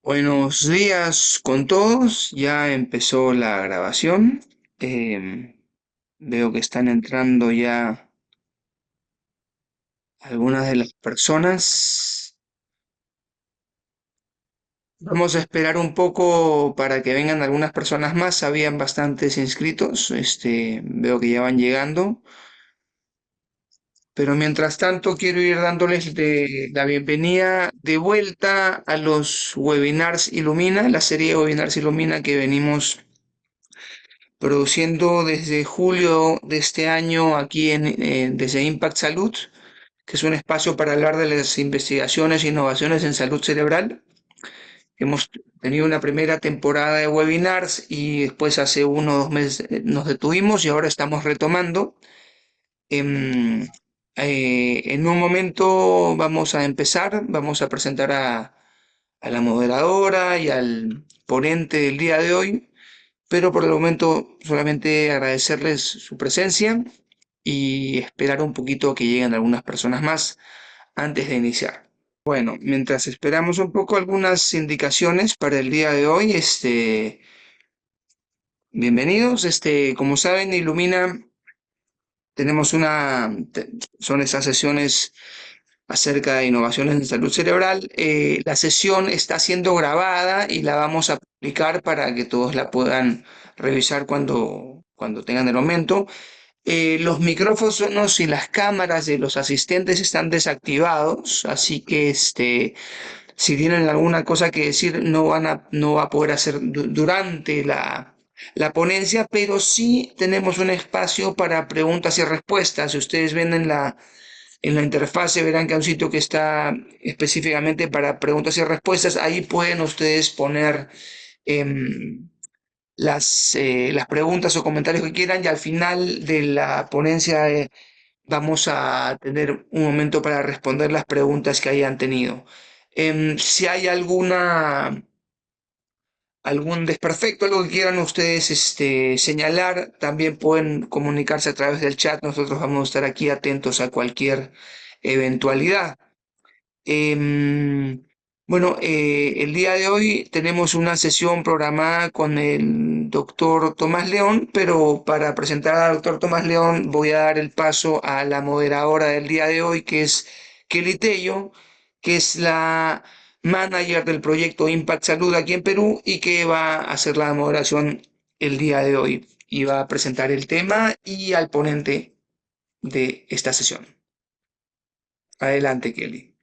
Buenos días con todos, ya empezó la grabación. Em, Veo que están entrando ya algunas de las personas. Vamos a esperar un poco para que vengan algunas personas más. Habían bastantes inscritos, veo que ya van llegando. Pero mientras tanto quiero ir dándoles la bienvenida de vuelta a los webinars Ilumina, la serie de webinars Ilumina que venimos produciendo desde julio de este año aquí desde Impact Salud, que es un espacio para hablar de las investigaciones e innovaciones en salud cerebral. Hemos tenido una primera temporada de webinars y después hace 1 o 2 meses nos detuvimos y ahora estamos retomando. Em, en un momento vamos a empezar, vamos a presentar a la moderadora y al ponente del día de hoy, pero por el momento solamente agradecerles su presencia y esperar un poquito que lleguen algunas personas más antes de iniciar. Bueno, mientras esperamos un poco algunas indicaciones para el día de hoy, bienvenidos. Como saben, Ilumina, tenemos son esas sesiones acerca de innovaciones en salud cerebral. La sesión está siendo grabada y la vamos a publicar para que todos la puedan revisar cuando tengan el momento. Los micrófonos y las cámaras de los asistentes están desactivados, así que si tienen alguna cosa que decir, no va a poder hacer durante la ponencia, pero sí tenemos un espacio para preguntas y respuestas. Si ustedes ven en la interfase, verán que hay un sitio que está específicamente para preguntas y respuestas. Ahí pueden ustedes poner em, las preguntas o comentarios que quieran y al final de la ponencia vamos a tener un momento para responder las preguntas que hayan tenido. Si hay algún desperfecto, algo que quieran ustedes señalar, también pueden comunicarse a través del chat. Nosotros vamos a estar aquí atentos a cualquier eventualidad. Em, bueno, el día de hoy tenemos una sesión programada con el doctor Tomás León, pero para presentar al doctor Tomás León voy a dar el paso a la moderadora del día de hoy, que es Kelly Tello, que es la manager del proyecto Impact Salud aquí en Perú y que va a hacer la moderación el día de hoy y va a presentar el tema y al ponente de esta sesión. Adelante, Kelly.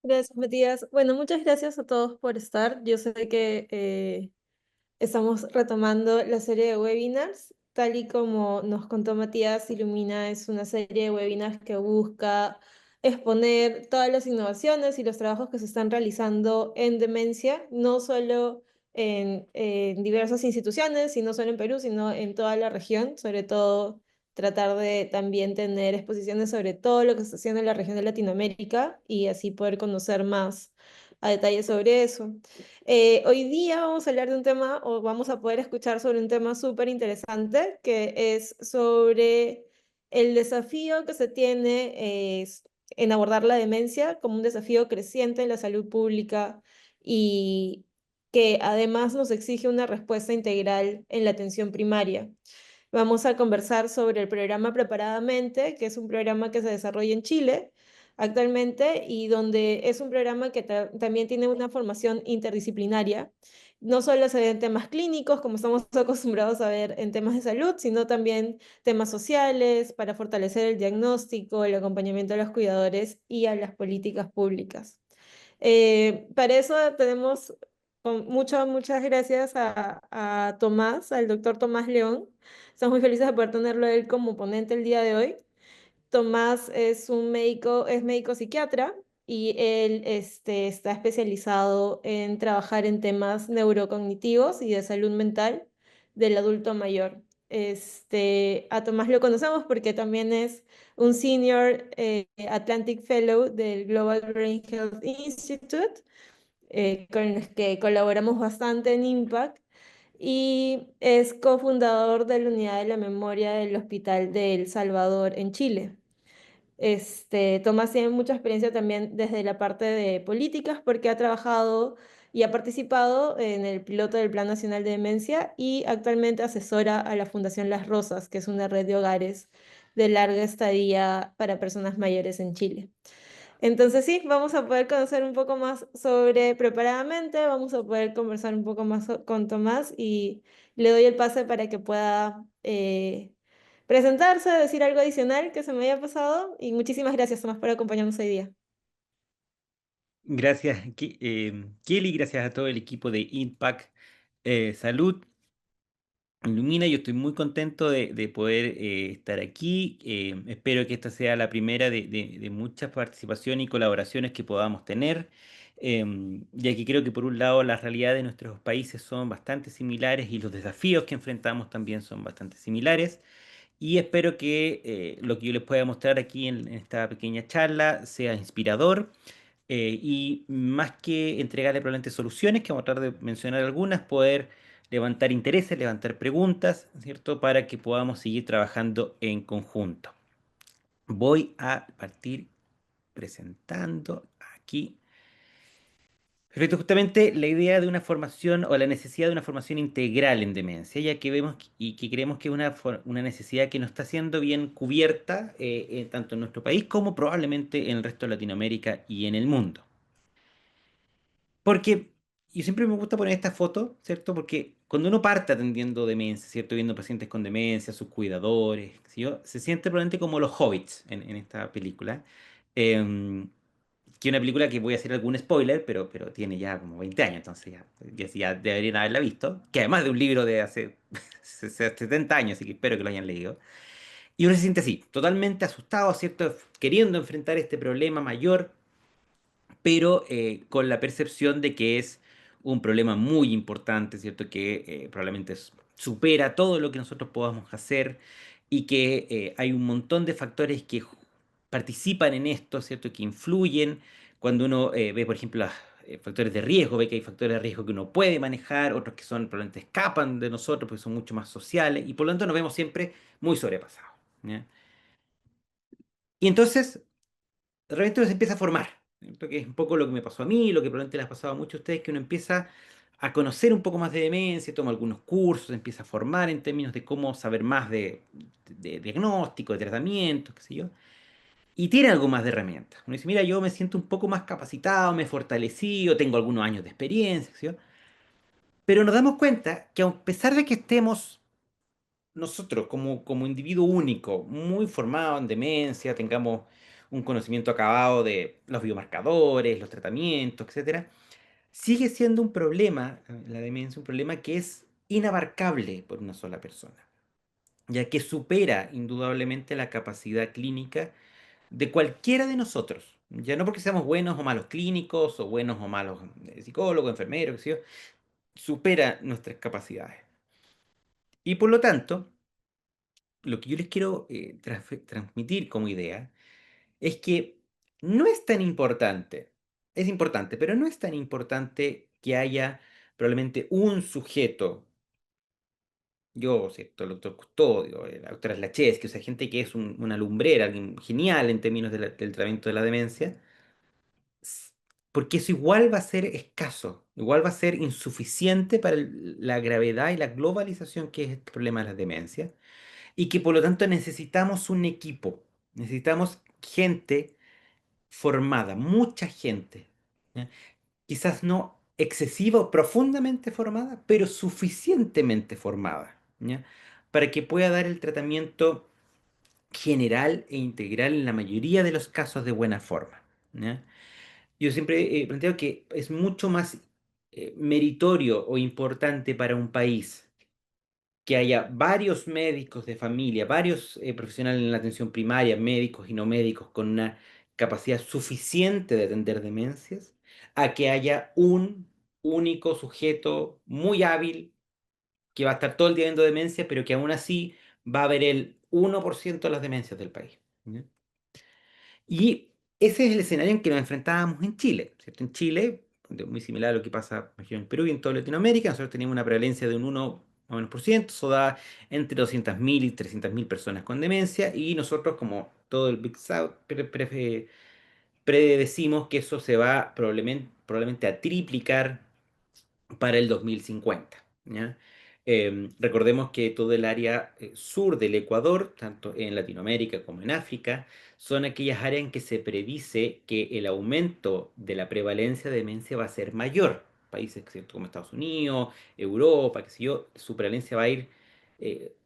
Gracias, Matías. Bueno, muchas gracias a todos por estar. Yo sé que estamos retomando la serie de webinars. Tal y como nos contó Matías, Ilumina es una serie de webinars que busca exponer todas las innovaciones y los trabajos que se están realizando en demencia, no solo en diversas instituciones, y no solo en Perú, sino en toda la región, sobre todo tratar de también tener exposiciones sobre todo lo que se está haciendo en la región de Latinoamérica y así poder conocer más a detalle sobre eso. Hoy día vamos a hablar de un tema, o vamos a poder escuchar sobre un tema súper interesante, que es sobre el desafío que se tiene en abordar la demencia como un desafío creciente en la salud pública y que además nos exige una respuesta integral en la atención primaria. Vamos a conversar sobre el programa Preparadamente, que es un programa que se desarrolla en Chile actualmente y donde es un programa que también tiene una formación interdisciplinaria. No solo se ve en temas clínicos, como estamos acostumbrados a ver en temas de salud, sino también temas sociales para fortalecer el diagnóstico, el acompañamiento a los cuidadores y a las políticas públicas. Para eso tenemos muchas gracias a Tomás, al doctor Tomás León. Estamos muy felices de poder tenerlo a él como ponente el día de hoy. Tomás es un médico, es médico psiquiatra y él está especializado en trabajar en temas neurocognitivos y de salud mental del adulto mayor. A Tomás lo conocemos porque también es un Senior Atlantic Fellow del Global Brain Health Institute, con los que colaboramos bastante en Impact, y es cofundador de la Unidad de la Memoria del Hospital de El Salvador en Chile. Tomás tiene mucha experiencia también desde la parte de políticas porque ha trabajado y ha participado en el piloto del Plan Nacional de Demencia y actualmente asesora a la Fundación Las Rosas, que es una red de hogares de larga estadía para personas mayores en Chile. Entonces sí, vamos a poder conocer un poco más sobre Preparadamente, vamos a poder conversar un poco más con Tomás y le doy el pase para que pueda presentarse, decir algo adicional que se me haya pasado y muchísimas gracias Tomás por acompañarnos hoy día. Gracias, Kelly, gracias a todo el equipo de Impact Salud. Ilumina, yo estoy muy contento de poder estar aquí. Espero que esta sea la primera de muchas participaciones y colaboraciones que podamos tener, ya que creo que por un lado las realidades de nuestros países son bastante similares y los desafíos que enfrentamos también son bastante similares. Y espero que lo que yo les pueda mostrar aquí en esta pequeña charla sea inspirador y más que entregarle probablemente soluciones, que vamos a tratar de mencionar algunas, poder levantar intereses, levantar preguntas, ¿cierto? Para que podamos seguir trabajando en conjunto. Voy a partir presentando aquí. Perfecto, justamente la idea de una formación o la necesidad de una formación integral en demencia, ya que vemos y que creemos que es una necesidad que no está siendo bien cubierta tanto en nuestro país como probablemente en el resto de Latinoamérica y en el mundo. Porque yo siempre me gusta poner esta foto, ¿cierto? Porque cuando uno parte atendiendo demencia, ¿cierto? Viendo pacientes con demencia, sus cuidadores, qué sé yo, se siente probablemente como los hobbits en esta película. Em, que es una película que voy a hacer algún spoiler, pero tiene ya como 20 años, entonces ya deberían haberla visto. Que además de un libro de hace 70 años, así que espero que lo hayan leído. Y uno se siente así, totalmente asustado, ¿cierto? Queriendo enfrentar este problema mayor pero con la percepción de que es un problema muy importante, ¿cierto? Que probablemente supera todo lo que nosotros podamos hacer y que hay un montón de factores que participan en esto, ¿cierto? Que influyen cuando uno ve, por ejemplo, los factores de riesgo, ve que hay factores de riesgo que uno puede manejar, otros que son probablemente escapan de nosotros porque son mucho más sociales y por lo tanto nos vemos siempre muy sobrepasados. ¿Ya? Y entonces de repente uno se empieza a formar, ¿cierto? Que es un poco lo que me pasó a mí, lo que probablemente les ha pasado a muchos de ustedes, que uno empieza a conocer un poco más de demencia, toma algunos cursos, empieza a formar en términos de cómo saber más de diagnóstico, de tratamiento, qué sé yo, y tiene algo más de herramientas. Uno dice, mira, yo me siento un poco más capacitado, me he fortalecido, tengo algunos años de experiencia, qué sé yo, pero nos damos cuenta que a pesar de que estemos nosotros como individuo único, muy formado en demencia, tengamos un conocimiento acabado de los biomarcadores, los tratamientos, etcétera, sigue siendo un problema, la demencia, un problema que es inabarcable por una sola persona, ya que supera indudablemente la capacidad clínica de cualquiera de nosotros. Ya no porque seamos buenos o malos clínicos, o buenos o malos psicólogos, enfermeros, qué sé yo, supera nuestras capacidades. Y por lo tanto, lo que yo les quiero transmitir como idea es que no es tan importante, es importante, pero no es tan importante que haya probablemente un sujeto, yo, ¿cierto? El doctor Custodio, la doctora Slachevsky, o sea, gente que es una lumbrera, alguien genial en términos del tratamiento de la demencia, s- porque eso igual va a ser escaso, igual va a ser insuficiente para la gravedad y la globalización que es el problema de la demencia y que por lo tanto necesitamos un equipo, necesitamos gente formada, mucha gente, ¿ya? Quizás no excesiva o profundamente formada, pero suficientemente formada, ¿ya? Para que pueda dar el tratamiento general e integral en la mayoría de los casos de buena forma, ¿ya? Yo siempre he planteado que es mucho más meritorio o importante para un país que haya varios médicos de familia, varios profesionales en la atención primaria, médicos y no médicos, con una capacidad suficiente de atender demencias, a que haya un único sujeto muy hábil que va a estar todo el día viendo demencia, pero que aún así va a ver el 1% de las demencias del país. ¿Ya? Y ese es el escenario en que nos enfrentábamos en Chile, ¿cierto? En Chile, muy similar a lo que pasa por ejemplo, en Perú y en toda Latinoamérica, nosotros teníamos una prevalencia de un 1 más o menos por ciento, eso da entre 200.000 y 300.000 personas con demencia, y nosotros como todo el Big South, predecimos que eso se va probablemente a triplicar para el 2050. ¿Ya? Recordemos que todo el área sur del Ecuador, tanto en Latinoamérica como en África, son aquellas áreas en que se predice que el aumento de la prevalencia de demencia va a ser mayor. Países, ¿cierto?, como Estados Unidos, Europa, qué sé yo, su prevalencia va a ir eh,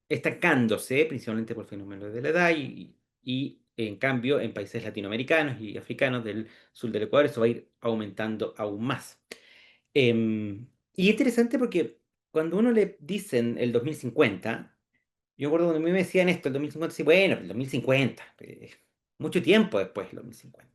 estancándose, principalmente por fenómenos de la edad, y en cambio en países latinoamericanos y africanos del sur del Ecuador eso va a ir aumentando aún más. Y es interesante porque cuando uno le dicen el 2050, yo recuerdo cuando a mí me decían esto, el 2050, sí, bueno, el 2050, mucho tiempo después del 2050.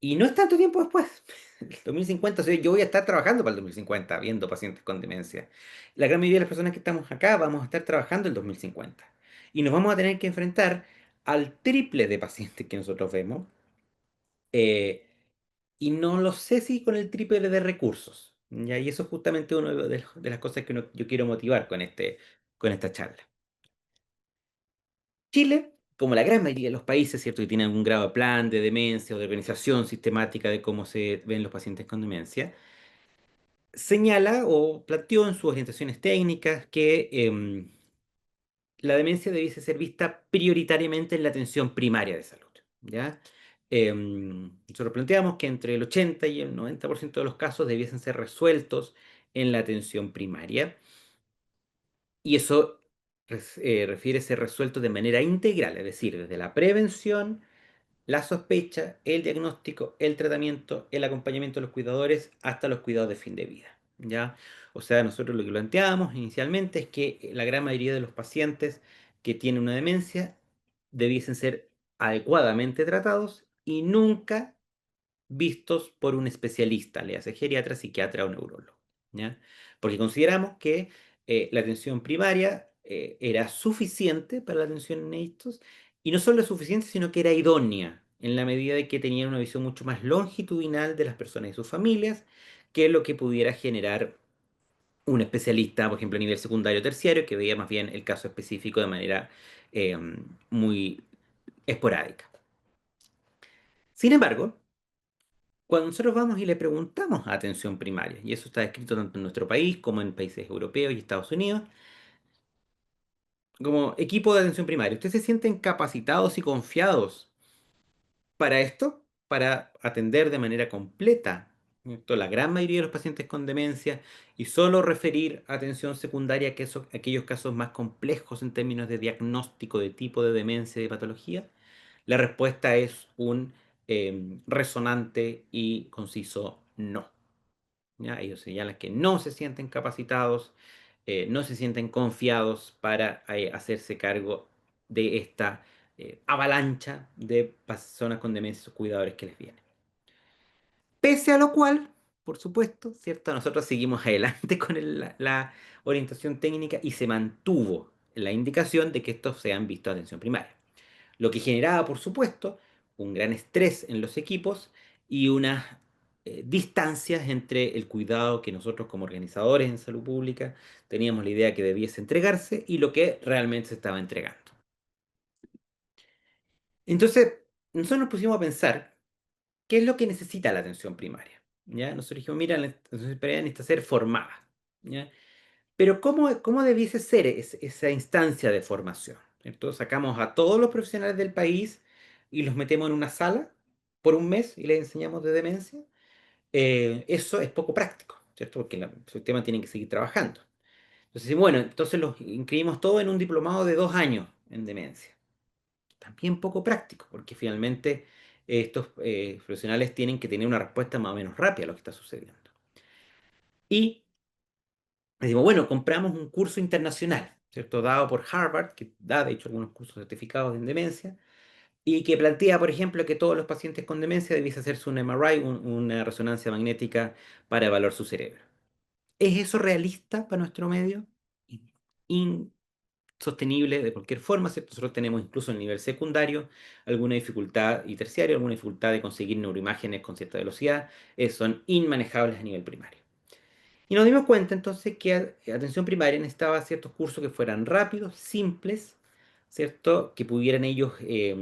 Y no es tanto tiempo después. El 2050, o sea, yo voy a estar trabajando para el 2050, viendo pacientes con demencia. La gran mayoría de las personas que estamos acá vamos a estar trabajando el 2050. Y nos vamos a tener que enfrentar al triple de pacientes que nosotros vemos. eh, y no lo sé si con el triple de recursos. ¿Ya? Y eso es justamente una de las cosas que yo quiero motivar con esta charla. Chile, como la gran mayoría de los países, ¿cierto?, que tienen algún grado de plan de demencia o de organización sistemática de cómo se ven los pacientes con demencia, señala o planteó en sus orientaciones técnicas que la demencia debiese ser vista prioritariamente en la atención primaria de salud. ¿Ya? Nosotros planteamos que entre el 80 y el 90% de los casos debiesen ser resueltos en la atención primaria. Y eso refiere a ser resuelto de manera integral, es decir, desde la prevención, la sospecha, el diagnóstico, el tratamiento, el acompañamiento de los cuidadores hasta los cuidados de fin de vida. ¿Ya? O sea, nosotros lo que planteábamos inicialmente es que la gran mayoría de los pacientes que tienen una demencia debiesen ser adecuadamente tratados y nunca vistos por un especialista, le hace geriatra, psiquiatra o neurólogo. ¿Ya? Porque consideramos que la atención primaria era suficiente para la atención en estos, y no solo suficiente, sino que era idónea, en la medida de que tenían una visión mucho más longitudinal de las personas y sus familias, que lo que pudiera generar un especialista, por ejemplo, a nivel secundario o terciario, que veía más bien el caso específico de manera eh, muy esporádica. Sin embargo, cuando nosotros vamos y le preguntamos a atención primaria, y eso está escrito tanto en nuestro país como en países europeos y Estados Unidos, como equipo de atención primaria, ¿ustedes se sienten capacitados y confiados para esto? Para atender de manera completa, ¿cierto?, la gran mayoría de los pacientes con demencia y solo referir atención secundaria a aquellos casos más complejos en términos de diagnóstico de tipo de demencia y de patología. La respuesta es un resonante y conciso no. ¿Ya? Ellos señalan que no se sienten capacitados, no se sienten confiados para hacerse cargo de esta avalancha de personas con demencia y sus cuidadores que les viene. Pese a lo cual, por supuesto, ¿cierto? Nosotros seguimos adelante con la orientación técnica y se mantuvo la indicación de que estos sean vistos a atención primaria. Lo que generaba, por supuesto, un gran estrés en los equipos y unas distancias entre el cuidado que nosotros como organizadores en salud pública teníamos la idea que debiese entregarse y lo que realmente se estaba entregando. Entonces, nosotros nos pusimos a pensar qué es lo que necesita la atención primaria. ¿Ya? Nosotros dijimos, mira, la atención primaria necesita ser formada. ¿Ya? Pero ¿cómo debiese ser esa instancia de formación? Entonces sacamos a todos los profesionales del país y los metemos en una sala por un mes y les enseñamos de demencia. Eso es poco práctico, ¿cierto? Porque el sistema tiene que seguir trabajando. Entonces, bueno, entonces los inscribimos todos en un diplomado de 2 años en demencia. También poco práctico, porque finalmente estos profesionales tienen que tener una respuesta más o menos rápida a lo que está sucediendo. Y decimos, bueno, compramos un curso internacional, ¿cierto? Dado por Harvard, que da de hecho algunos cursos certificados en demencia, y que plantea, por ejemplo, que todos los pacientes con demencia debiese hacerse un MRI, una resonancia magnética, para evaluar su cerebro. ¿Es eso realista para nuestro medio? Insostenible de cualquier forma, ¿cierto? Nosotros tenemos incluso en el nivel secundario alguna dificultad, y terciario alguna dificultad de conseguir neuroimágenes con cierta velocidad, son inmanejables a nivel primario. Y nos dimos cuenta entonces que atención primaria necesitaba ciertos cursos que fueran rápidos, simples, ¿cierto? Que pudieran ellos, que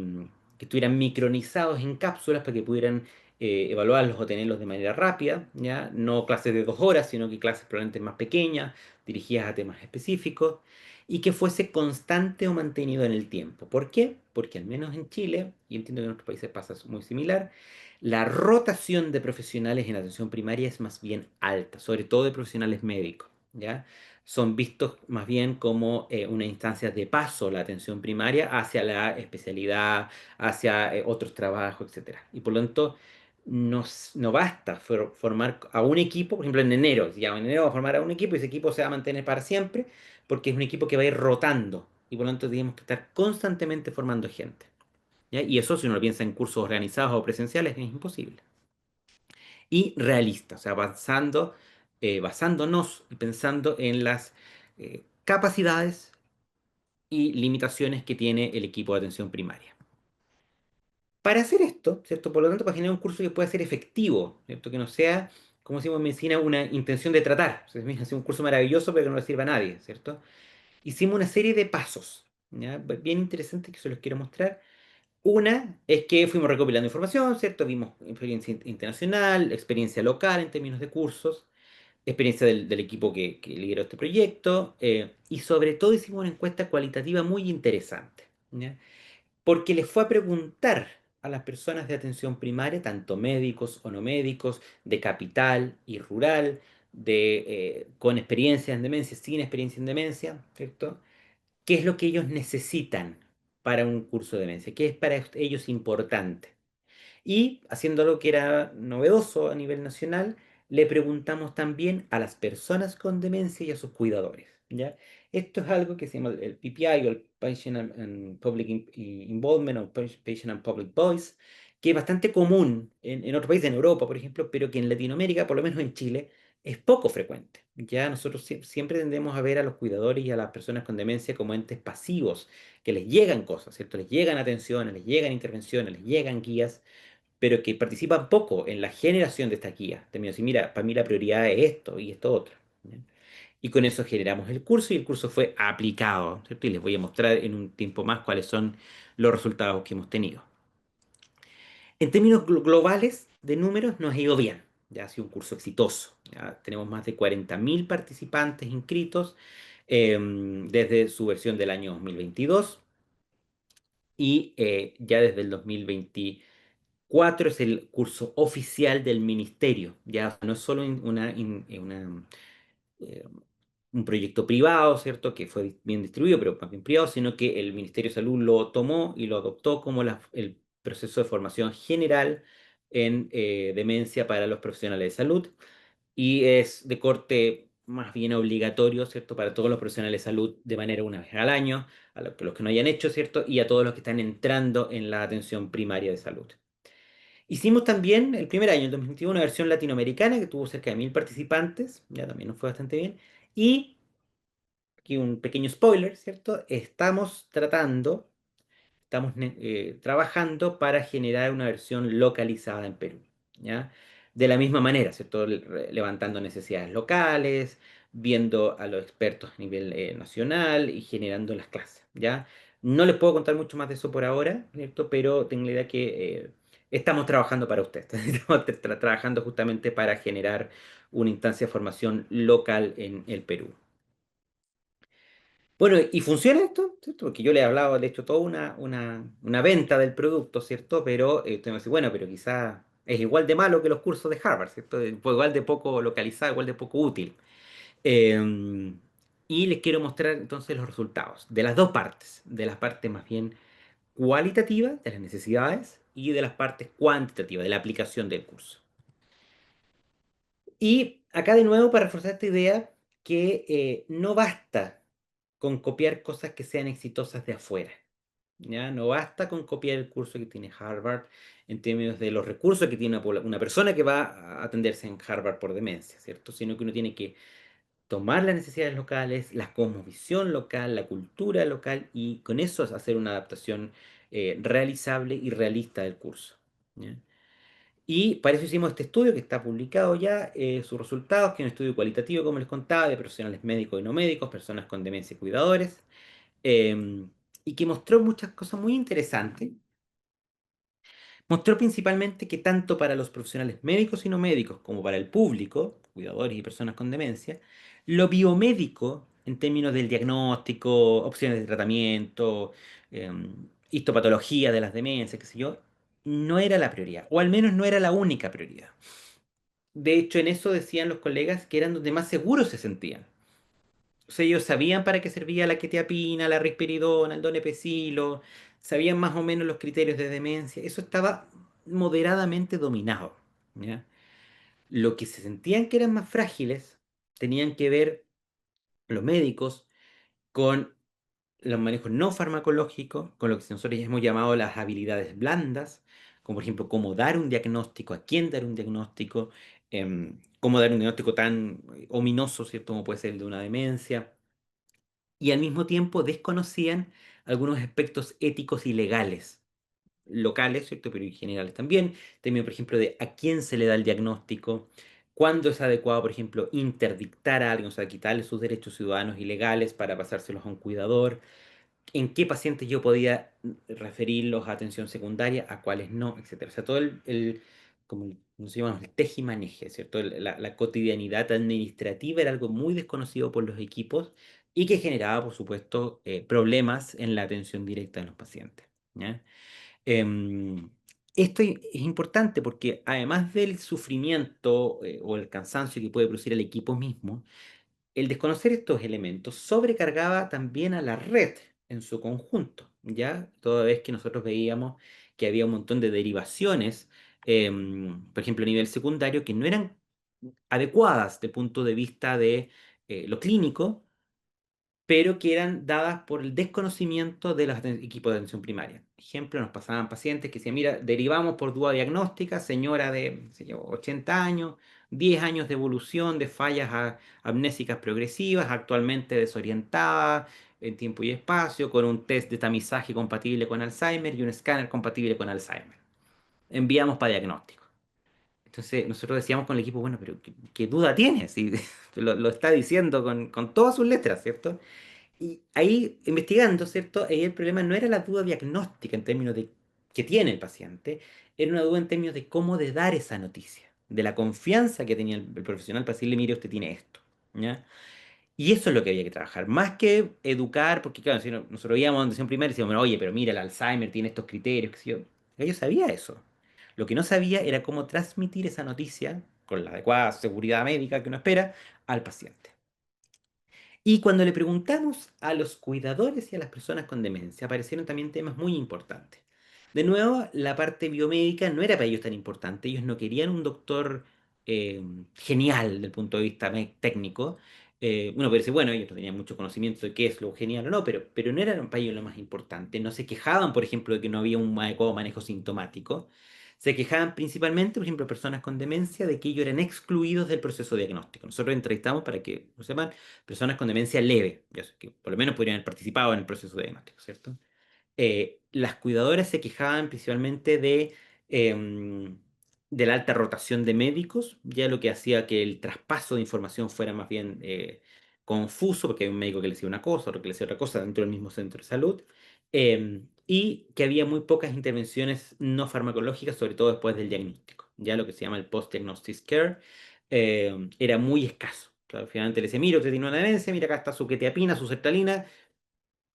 estuvieran micronizados en cápsulas para que pudieran evaluarlos o tenerlos de manera rápida, ¿ya? No clases de 2 horas, sino que clases probablemente más pequeñas, dirigidas a temas específicos, y que fuese constante o mantenido en el tiempo. ¿Por qué? Porque al menos en Chile, y entiendo que en otros países pasa muy similar, la rotación de profesionales en atención primaria es más bien alta, sobre todo de profesionales médicos, ¿ya? Son vistos más bien como una instancia de paso la atención primaria hacia la especialidad, hacia otros trabajos, etcétera. Y por lo tanto, no basta formar a un equipo, por ejemplo en enero, ya en enero va a formar a un equipo y ese equipo se va a mantener para siempre porque es un equipo que va a ir rotando y por lo tanto tenemos que estar constantemente formando gente, ¿ya? Y eso, si uno lo piensa en cursos organizados o presenciales, es imposible. Y realista, o sea, basándonos y pensando en las capacidades y limitaciones que tiene el equipo de atención primaria. Para hacer esto, ¿cierto? Por lo tanto, para generar un curso que pueda ser efectivo, ¿cierto? Que no sea, como decimos en medicina, una intención de tratar. O sea, es un curso maravilloso, pero que no le sirva a nadie, ¿cierto? Hicimos una serie de pasos, ¿ya? Bien interesantes que se los quiero mostrar. Una es que fuimos recopilando información, ¿cierto? Vimos experiencia internacional, experiencia local en términos de cursos, experiencia del equipo que lideró este proyecto, y sobre todo hicimos una encuesta cualitativa muy interesante, ¿ya? Porque les fue a preguntar a las personas de atención primaria, tanto médicos o no médicos, de capital y rural, con experiencia en demencia, sin experiencia en demencia, ¿cierto? ¿Qué es lo que ellos necesitan para un curso de demencia? ¿Qué es para ellos importante? Y haciendo algo que era novedoso a nivel nacional, le preguntamos también a las personas con demencia y a sus cuidadores, ¿ya? Esto es algo que se llama el PPI o el Patient and Public Involvement o Patient and Public Voice, que es bastante común en otros países, en Europa, por ejemplo, pero que en Latinoamérica, por lo menos en Chile, es poco frecuente. Ya nosotros siempre tendemos a ver a los cuidadores y a las personas con demencia como entes pasivos, que les llegan cosas, ¿cierto? Les llegan atenciones, les llegan intervenciones, les llegan guías, pero que participan poco en la generación de esta guía. Termino así, mira, para mí la prioridad es esto y esto otro, ¿ya? Y con eso generamos el curso y el curso fue aplicado, ¿cierto? Y les voy a mostrar en un tiempo más cuáles son los resultados que hemos tenido. En términos globales de números nos ha ido bien, ya ha sido un curso exitoso. Ya tenemos más de 40.000 participantes inscritos desde su versión del año 2022 y ya desde el 2024 es el curso oficial del ministerio. Ya no es solo eh, un proyecto privado, ¿cierto? Que fue bien distribuido, pero más bien privado, sino que el Ministerio de Salud lo tomó y lo adoptó como el proceso de formación general en demencia para los profesionales de salud y es de corte más bien obligatorio, ¿cierto? Para todos los profesionales de salud de manera una vez al año, a los que no hayan hecho, ¿cierto? Y a todos los que están entrando en la atención primaria de salud. Hicimos también el primer año, en 2021, una versión latinoamericana que tuvo cerca de 1.000 participantes, ya también nos fue bastante bien. Y aquí un pequeño spoiler, ¿cierto? Estamos trabajando para generar una versión localizada en Perú, ¿ya? De la misma manera, ¿cierto? Levantando necesidades locales, viendo a los expertos a nivel nacional y generando las clases, ¿ya? No les puedo contar mucho más de eso por ahora, ¿cierto? Pero tengo la idea que estamos trabajando para ustedes. Estamos trabajando justamente para generar una instancia de formación local en el Perú. Bueno, ¿y funciona esto? ¿Cierto? Porque yo le he hablado, le he hecho toda una venta del producto, ¿cierto? Pero usted me dice, bueno, pero quizás es igual de malo que los cursos de Harvard, ¿cierto? Pues igual de poco localizado, igual de poco útil. Eh, y les quiero mostrar entonces los resultados de las dos partes, de las partes más bien cualitativas, de las necesidades, y de las partes cuantitativas, de la aplicación del curso. Y acá de nuevo para reforzar esta idea que no basta con copiar cosas que sean exitosas de afuera. ¿Ya? No basta con copiar el curso que tiene Harvard en términos de los recursos que tiene una persona que va a atenderse en Harvard por demencia, ¿cierto? Sino que uno tiene que tomar las necesidades locales, la cosmovisión local, la cultura local y con eso hacer una adaptación realizable y realista del curso, ¿ya? Y para eso hicimos este estudio que está publicado ya, sus resultados, que es un estudio cualitativo, como les contaba, de profesionales médicos y no médicos, personas con demencia y cuidadores. y que mostró muchas cosas muy interesantes. Mostró principalmente que tanto para los profesionales médicos y no médicos, como para el público, cuidadores y personas con demencia, lo biomédico, en términos del diagnóstico, opciones de tratamiento, histopatología de las demencias, qué sé yo, no era la prioridad, o al menos no era la única prioridad. De hecho, en eso decían los colegas que eran donde más seguros se sentían. O sea, ellos sabían para qué servía la quetiapina, la risperidona, el donepezilo, sabían más o menos los criterios de demencia. Eso estaba moderadamente dominado, ¿ya? Lo que se sentían que eran más frágiles tenían que ver los médicos con los manejos no farmacológicos, con lo que nosotros ya hemos llamado las habilidades blandas, como por ejemplo cómo dar un diagnóstico, a quién dar un diagnóstico, cómo dar un diagnóstico tan ominoso, ¿cierto? Como puede ser el de una demencia, y al mismo tiempo desconocían algunos aspectos éticos y legales, locales, ¿cierto? Pero y generales también, términos, por ejemplo, de a quién se le da el diagnóstico, cuándo es adecuado, por ejemplo, interdictar a alguien, o sea, quitarle sus derechos ciudadanos y legales para pasárselos a un cuidador, en qué pacientes yo podía referirlos a atención secundaria, a cuáles no, etcétera. O sea, todo como nos llamamos el tejimaneje, ¿cierto? La cotidianidad administrativa era algo muy desconocido por los equipos y que generaba, por supuesto, problemas en la atención directa de los pacientes, ¿ya? Em, Esto es importante porque además del sufrimiento o el cansancio que puede producir el equipo mismo, el desconocer estos elementos sobrecargaba también a la red en su conjunto, ¿ya? Toda vez que nosotros veíamos que había un montón de derivaciones, por ejemplo, a nivel secundario, que no eran adecuadas desde el punto de vista de lo clínico, pero que eran dadas por el desconocimiento de los equipos de atención primaria. Ejemplo, nos pasaban pacientes que decían, mira, derivamos por duda diagnóstica, señora de qué sé yo, 80 años, 10 años de evolución de fallas amnésicas progresivas, actualmente desorientada en tiempo y espacio, con un test de tamizaje compatible con Alzheimer y un escáner compatible con Alzheimer. Enviamos para diagnóstico. Entonces nosotros decíamos con el equipo, bueno, pero ¿qué duda tienes? Si lo está diciendo con todas sus letras, ¿cierto? Y ahí, investigando, ¿cierto? Ahí el problema no era la duda diagnóstica en términos de que tiene el paciente, era una duda en términos de cómo de dar esa noticia, de la confianza que tenía el profesional para decirle, mire, usted tiene esto, ¿ya? Y eso es lo que había que trabajar, más que educar, porque claro, si nosotros íbamos a atención primaria y decíamos, bueno, oye, pero mira, el Alzheimer tiene estos criterios, qué sé yo. Yo sabía eso. Lo que no sabía era cómo transmitir esa noticia, con la adecuada seguridad médica que uno espera, al paciente. Y cuando le preguntamos a los cuidadores y a las personas con demencia, aparecieron también temas muy importantes. De nuevo, la parte biomédica no era para ellos tan importante. Ellos no querían un doctor genial desde el punto de vista técnico. Uno puede decir, bueno, ellos no tenían mucho conocimiento de qué es lo genial o no, pero no era para ellos lo más importante. No se quejaban, por ejemplo, de que no había un adecuado manejo sintomático. Se quejaban principalmente, por ejemplo, personas con demencia, de que ellos eran excluidos del proceso diagnóstico. Nosotros entrevistamos, para que lo sepan, personas con demencia leve, ya sé, que por lo menos podrían haber participado en el proceso de diagnóstico, ¿cierto? Las cuidadoras se quejaban principalmente em, de la alta rotación de médicos, ya lo que hacía que el traspaso de información fuera más bien confuso, porque hay un médico que le decía una cosa, otro que le decía otra cosa dentro del mismo centro de salud, y que había muy pocas intervenciones no farmacológicas, sobre todo después del diagnóstico, ya lo que se llama el post-diagnostic care, era muy escaso. Claro, finalmente le decía, mira, usted tiene una demencia, mira, acá está su quetiapina, su sertralina,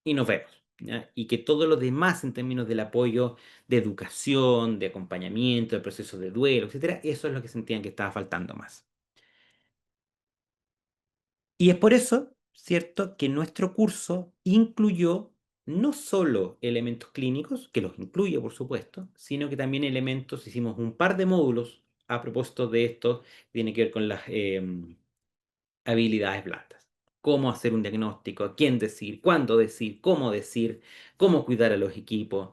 y nos vemos, ¿ya? Y que todo lo demás en términos del apoyo de educación, de acompañamiento, de procesos de duelo, etcétera, eso es lo que sentían que estaba faltando más. Y es por eso, ¿cierto?, que nuestro curso incluyó no solo elementos clínicos, que los incluye, por supuesto, sino que también elementos, hicimos un par de módulos a propósito de esto, que tiene que ver con las habilidades blandas. Cómo hacer un diagnóstico, a quién decir, cuándo decir, cómo cuidar a los equipos,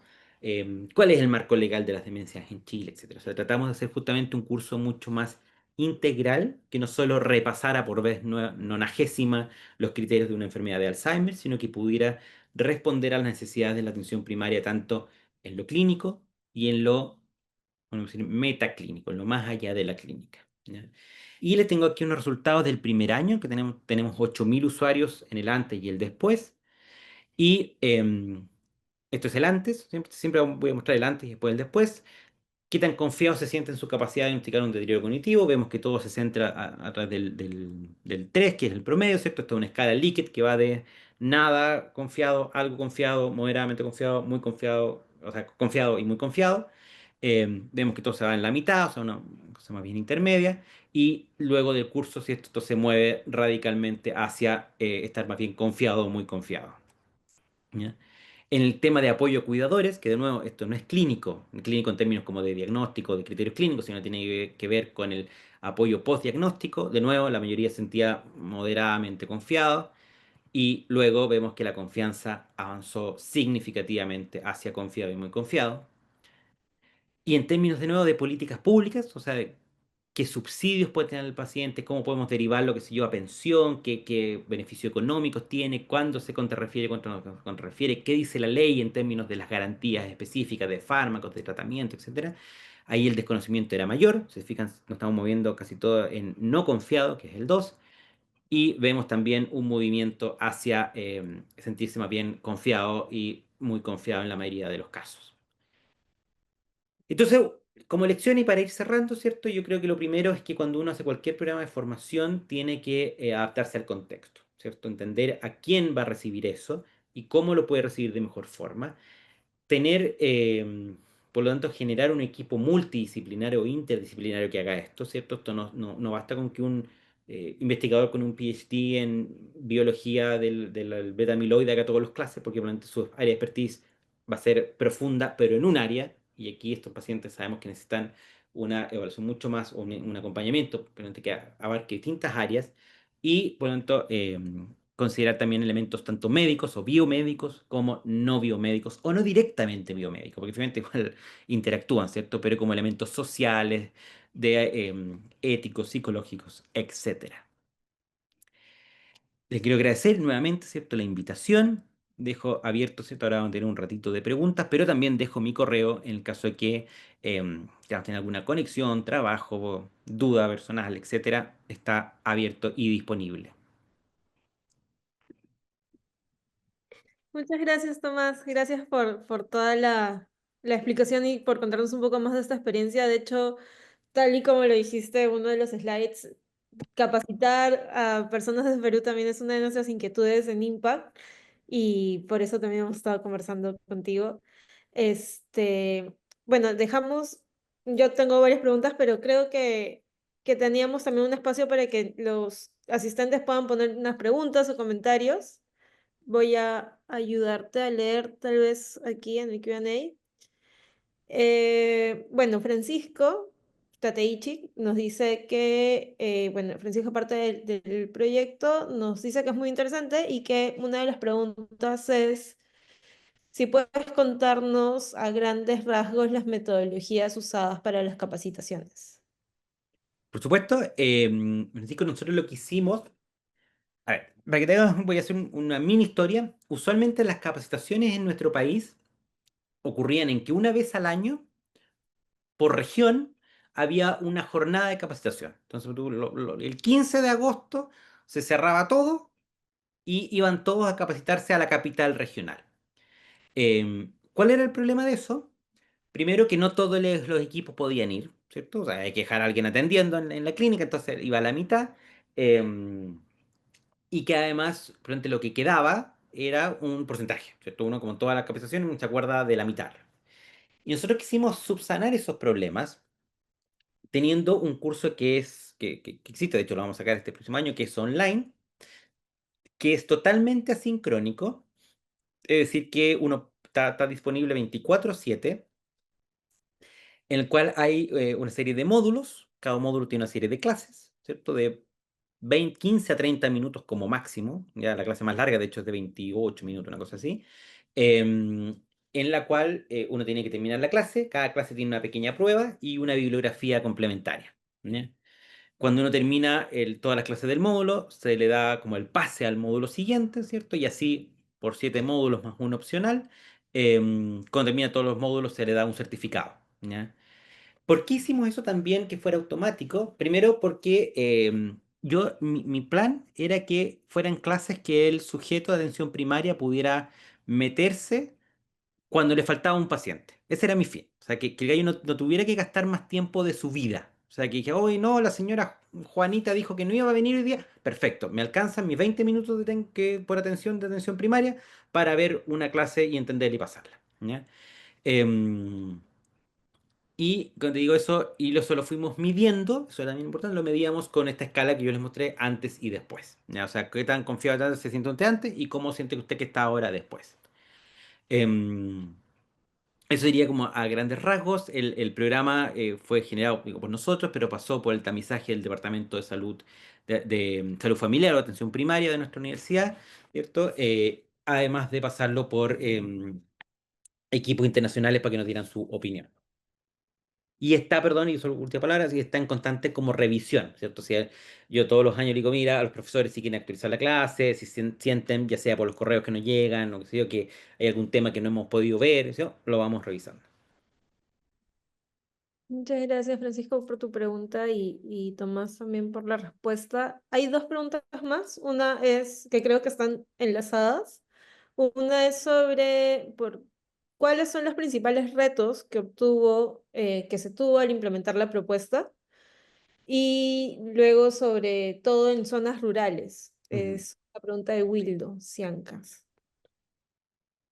cuál es el marco legal de las demencias en Chile, etcétera. O sea, tratamos de hacer justamente un curso mucho más integral, que no solo repasara por vez nonagésima los criterios de una enfermedad de Alzheimer, sino que pudiera responder a las necesidades de la atención primaria tanto en lo clínico y en lo, vamos a decir, metaclínico, en lo más allá de la clínica, ¿ya? Y les tengo aquí unos resultados del primer año, que tenemos 8.000 usuarios en el antes y el después. Y Esto es el antes, siempre voy a mostrar el antes y después el después. Qué tan confiado se siente en su capacidad de diagnosticar un deterioro cognitivo. Vemos que todo se centra a través del 3, que es el promedio, ¿cierto? Esto es una escala Likert que va de nada confiado, algo confiado, moderadamente confiado, muy confiado, o sea, confiado y muy confiado. Vemos que todo se va en la mitad, o sea, una cosa más bien intermedia. Y luego del curso, si esto se mueve radicalmente hacia estar más bien confiado o muy confiado. ¿Ya? En el tema de apoyo a cuidadores, que de nuevo esto no es clínico en términos como de diagnóstico, de criterios clínicos, sino tiene que ver con el apoyo postdiagnóstico. De nuevo, la mayoría se sentía moderadamente confiado y luego vemos que la confianza avanzó significativamente hacia confiado y muy confiado. Y en términos de nuevo de políticas públicas, o sea, qué subsidios puede tener el paciente, cómo podemos derivarlo, qué sé yo, a pensión, qué beneficios económicos tiene, cuándo se contrarrefiere, cuándo no contrarrefiere, qué dice la ley en términos de las garantías específicas de fármacos, de tratamiento, etcétera. Ahí el desconocimiento era mayor, si se fijan, nos estamos moviendo casi todo en no confiado, que es el 2, y vemos también un movimiento hacia sentirse más bien confiado y muy confiado en la mayoría de los casos. Entonces, como lección y para ir cerrando, ¿cierto? Yo creo que lo primero es que cuando uno hace cualquier programa de formación tiene que adaptarse al contexto, ¿cierto? Entender a quién va a recibir eso y cómo lo puede recibir de mejor forma tener, por lo tanto, generar un equipo multidisciplinario o interdisciplinario que haga esto, ¿cierto? Esto no basta con que un investigador con un PhD en biología del beta amiloide haga todas las clases, porque probablemente su área de expertise va a ser profunda, pero en un área, y aquí estos pacientes sabemos que necesitan una evaluación mucho más, o un acompañamiento, probablemente que abarque distintas áreas, y por lo tanto, considerar también elementos tanto médicos o biomédicos como no biomédicos o no directamente biomédicos, porque finalmente igual interactúan, ¿cierto? Pero como elementos sociales, éticos, psicológicos, etcétera. Les quiero agradecer nuevamente, ¿cierto? La invitación. Dejo abierto, ¿cierto? Ahora vamos a tener un ratito de preguntas, pero también dejo mi correo en el caso de que tengan alguna conexión, trabajo, duda personal, etcétera. Está abierto y disponible. Muchas gracias, Tomás. Gracias por toda la explicación y por contarnos un poco más de esta experiencia. De hecho, tal y como lo dijiste, uno de los slides, capacitar a personas de Perú también es una de nuestras inquietudes en Impact y por eso también hemos estado conversando contigo. Este, bueno, yo tengo varias preguntas, pero creo que teníamos también un espacio para que los asistentes puedan poner unas preguntas o comentarios. Voy a ayudarte a leer tal vez aquí en el Q&A. Bueno, Francisco Tateichi nos dice que, bueno, Francisco, parte del proyecto, nos dice que es muy interesante y que una de las preguntas es si puedes contarnos a grandes rasgos las metodologías usadas para las capacitaciones. Por supuesto, Francisco, nosotros lo que hicimos, a ver, para que te hagas, voy a hacer una mini historia. Usualmente las capacitaciones en nuestro país ocurrían en que una vez al año, por región, había una jornada de capacitación. Entonces, el 15 de agosto se cerraba todo y iban todos a capacitarse a la capital regional. ¿Cuál era el problema de eso? Primero que no todos los equipos podían ir, ¿cierto? O sea, hay que dejar a alguien atendiendo en la clínica, entonces iba a la mitad. Y que además, frente lo que quedaba era un porcentaje, ¿cierto? Uno, como en todas las capacitaciones, se acuerda de la mitad. Y nosotros quisimos subsanar esos problemas teniendo un curso que existe, de hecho lo vamos a sacar este próximo año, que es online, que es totalmente asincrónico, es decir, que uno está disponible 24/7, en el cual hay una serie de módulos, cada módulo tiene una serie de clases, ¿cierto? De 15 a 30 minutos como máximo, ya la clase más larga de hecho es de 28 minutos, una cosa así, en la cual uno tiene que terminar la clase, cada clase tiene una pequeña prueba y una bibliografía complementaria. ¿Ya? Cuando uno termina todas las clases del módulo, se le da como el pase al módulo siguiente, ¿cierto? Y así por 7 módulos más un opcional, cuando termina todos los módulos se le da un certificado. ¿Ya? ¿Por qué hicimos eso también que fuera automático? Primero porque mi plan era que fueran clases que el sujeto de atención primaria pudiera meterse cuando le faltaba un paciente. Ese era mi fin. O sea, que el gallo no tuviera que gastar más tiempo de su vida. O sea, que dije, hoy no, la señora Juanita dijo que no iba a venir hoy día. Perfecto, me alcanzan mis 20 minutos por atención de atención primaria para ver una clase y entenderla y pasarla. ¿Ya? Em, y cuando te digo eso, eso lo fuimos midiendo, eso era también importante, lo medíamos con esta escala que yo les mostré antes y después. ¿Ya? O sea, qué tan confiado se siente usted antes y cómo siente usted que está ahora después. Em, Eso diría como a grandes rasgos. El programa fue generado digo, por nosotros, pero pasó por el tamizaje del Departamento de Salud, de Salud Familiar o Atención Primaria de nuestra universidad, ¿cierto? Además de pasarlo por equipos internacionales para que nos dieran su opinión. Y está, perdón, y solo última palabra, y está en constante como revisión, ¿cierto? Si yo todos los años le digo, mira, a los profesores si quieren actualizar la clase, si sienten, ya sea por los correos que nos llegan, o que sé yo, que hay algún tema que no hemos podido ver, ¿sí? Lo vamos revisando. Muchas gracias, Francisco, por tu pregunta y Tomás también por la respuesta. Hay dos preguntas más. Una es que creo que están enlazadas. Una es sobre cuáles son los principales retos que se tuvo al implementar la propuesta. Y luego sobre todo en zonas rurales. Ujú. Es la pregunta de Wildo Ciancas.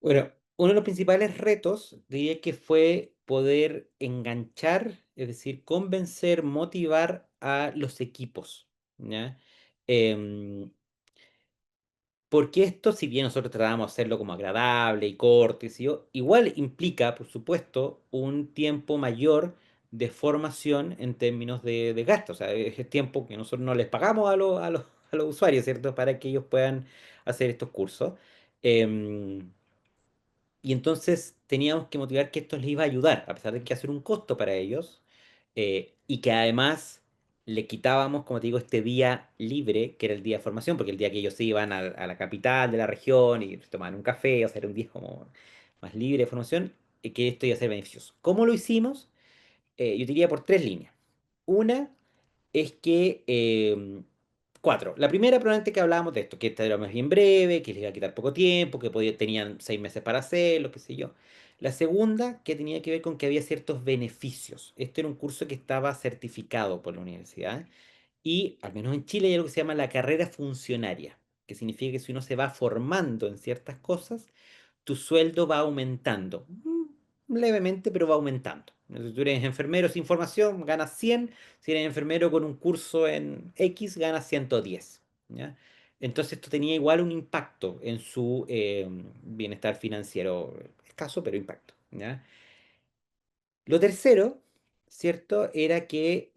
Bueno, uno de los principales retos diría que fue poder enganchar, es decir, convencer, motivar a los equipos, ¿ya? Em, Porque esto, si bien nosotros tratamos de hacerlo como agradable y corto, y qué sé yo, igual implica, por supuesto, un tiempo mayor de formación en términos de gasto. O sea, es tiempo que nosotros no les pagamos a los usuarios, ¿cierto? Para que ellos puedan hacer estos cursos. Em, y entonces teníamos que motivar que esto les iba a ayudar, a pesar de que hacer un costo para ellos, y que además le quitábamos, como te digo, este día libre, que era el día de formación, porque el día que ellos se iban a la capital de la región y tomaban un café, o sea, era un día como más libre de formación, que esto iba a ser beneficioso. ¿Cómo lo hicimos? Yo diría por tres líneas. Una es que, cuatro. La primera, probablemente que hablábamos de esto, que esta era más bien breve, que les iba a quitar poco tiempo, que tenían 6 meses para hacerlo, qué sé yo. La segunda, que tenía que ver con que había ciertos beneficios. Este era un curso que estaba certificado por la universidad y, al menos en Chile, hay algo que se llama la carrera funcionaria, que significa que si uno se va formando en ciertas cosas, tu sueldo va aumentando. Levemente, pero va aumentando. Si tú eres enfermero sin formación, ganas 100. Si eres enfermero con un curso en X, ganas 110. ¿Ya? Entonces esto tenía igual un impacto en su bienestar financiero, escaso, pero impacto. ¿Ya? Lo tercero, ¿cierto? Era que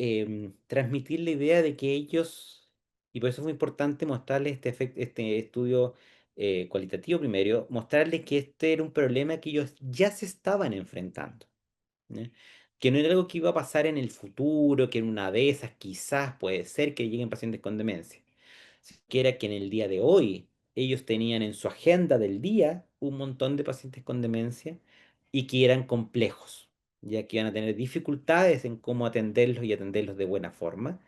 transmitir la idea de que ellos, y por eso es muy importante mostrarles este estudio cualitativo primero, mostrarles que este era un problema que ellos ya se estaban enfrentando. ¿Ya? Que no era algo que iba a pasar en el futuro, que en una de esas quizás puede ser que lleguen pacientes con demencia, que era que en el día de hoy ellos tenían en su agenda del día un montón de pacientes con demencia y que eran complejos, ya que iban a tener dificultades en cómo atenderlos y atenderlos de buena forma.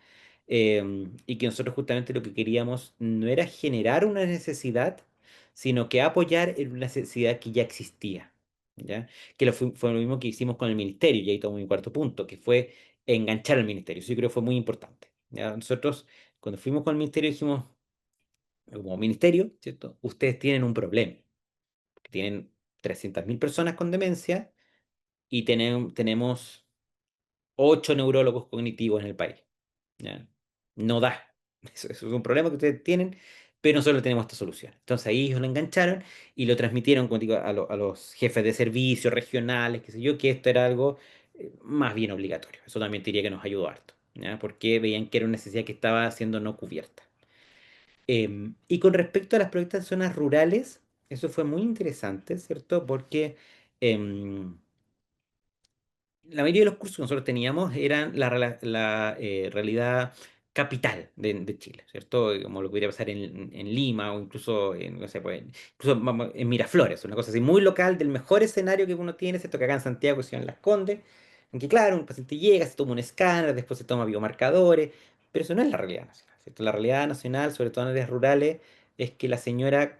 Y que nosotros justamente lo que queríamos no era generar una necesidad, sino que apoyar en una necesidad que ya existía. ¿Ya? Que fue lo mismo que hicimos con el ministerio, y ahí tomo mi cuarto punto, que fue enganchar al ministerio. Eso yo creo que fue muy importante. ¿Ya? Nosotros, cuando fuimos con el ministerio, dijimos, como ministerio, ¿cierto? Ustedes tienen un problema, que tienen 300.000 personas con demencia y tenemos 8 neurólogos cognitivos en el país. ¿Ya? No da. Eso es un problema que ustedes tienen, pero nosotros tenemos esta solución. Entonces ahí ellos lo engancharon y lo transmitieron, como digo, a los jefes de servicios regionales, qué sé yo, que esto era algo más bien obligatorio. Eso también diría que nos ayudó harto, ¿ya? Porque veían que era una necesidad que estaba siendo no cubierta. Y con respecto a las proyectos en zonas rurales, eso fue muy interesante, ¿cierto? Porque em, la mayoría de los cursos que nosotros teníamos eran la realidad capital de Chile, ¿cierto? Como lo que podría pasar en Lima o incluso en, no sé, pues, incluso en Miraflores, una cosa así muy local del mejor escenario que uno tiene, ¿cierto? Que acá en Santiago, que se en Las Condes, en que claro, un paciente llega, se toma un escáner, después se toma biomarcadores, pero eso no es la realidad nacional, ¿cierto? La realidad nacional, sobre todo en áreas rurales, es que la señora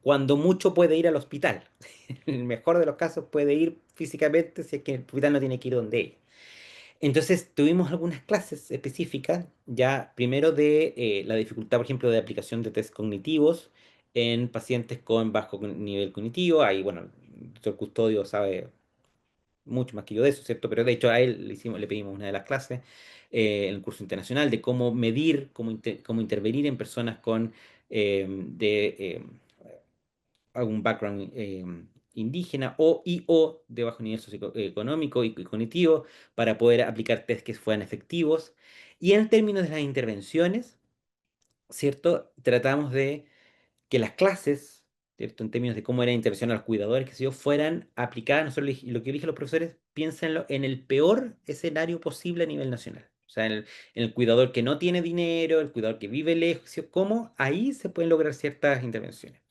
cuando mucho puede ir al hospital. En el mejor de los casos puede ir físicamente si es que el hospital no tiene que ir donde ella. Entonces tuvimos algunas clases específicas, ya primero de la dificultad, por ejemplo, de aplicación de test cognitivos en pacientes con bajo nivel cognitivo. Ahí, bueno, el doctor Custodio sabe mucho más que yo de eso, ¿cierto? Pero de hecho a él le pedimos una de las clases en el curso internacional de cómo medir, cómo intervenir en personas con algún background indígena o de bajo nivel socioeconómico y cognitivo para poder aplicar test que fueran efectivos. Y en términos de las intervenciones, ¿cierto? Tratamos de que las clases, ¿cierto? En términos de cómo era la intervención a los cuidadores, que sé yo, fueran aplicadas. Nosotros lo que dije a los profesores, piénsenlo en el peor escenario posible a nivel nacional. O sea, en el cuidador que no tiene dinero, el cuidador que vive lejos, ¿sí? ¿Cómo? Ahí se pueden lograr ciertas intervenciones.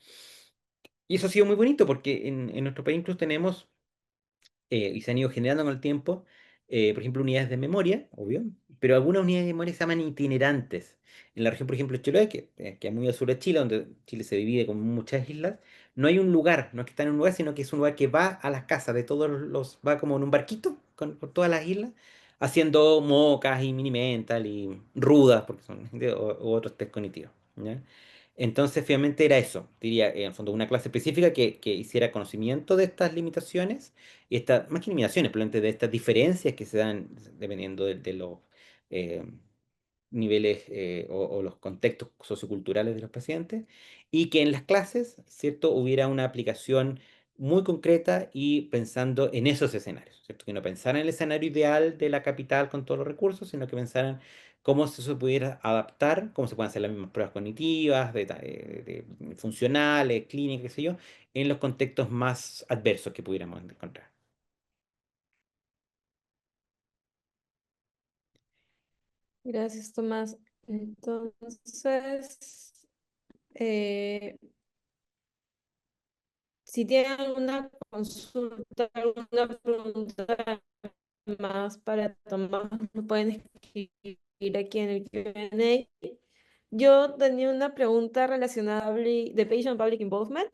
Y eso ha sido muy bonito porque en nuestro país incluso tenemos y se han ido generando con el tiempo, por ejemplo, unidades de memoria, obvio, pero algunas unidades de memoria se llaman itinerantes. En la región, por ejemplo, de Chiloé, que es muy al sur de Chile, donde Chile se divide con muchas islas, no hay un lugar, no es que está en un lugar, sino que es un lugar que va a las casas de todos va como en un barquito por todas las islas, haciendo mocas y mini mental y rudas, porque son o otros test cognitivos. ¿Ya? Entonces, finalmente era eso, diría, en el fondo, una clase específica que hiciera conocimiento de estas limitaciones y estas, más que limitaciones, probablemente de estas diferencias que se dan dependiendo de los eh, niveles o los contextos socioculturales de los pacientes, y que en las clases, ¿cierto?, hubiera una aplicación muy concreta y pensando en esos escenarios, ¿cierto? Que no pensaran en el escenario ideal de la capital con todos los recursos, sino que pensaran cómo eso se pudiera adaptar, cómo se pueden hacer las mismas pruebas cognitivas, funcionales, clínicas, qué sé yo, en los contextos más adversos que pudiéramos encontrar. Gracias, Tomás. Entonces, eh, si tienen alguna consulta, alguna pregunta más para Tomás, lo pueden escribir aquí en el Q&A. Yo tenía una pregunta relacionada a de Patient Public Involvement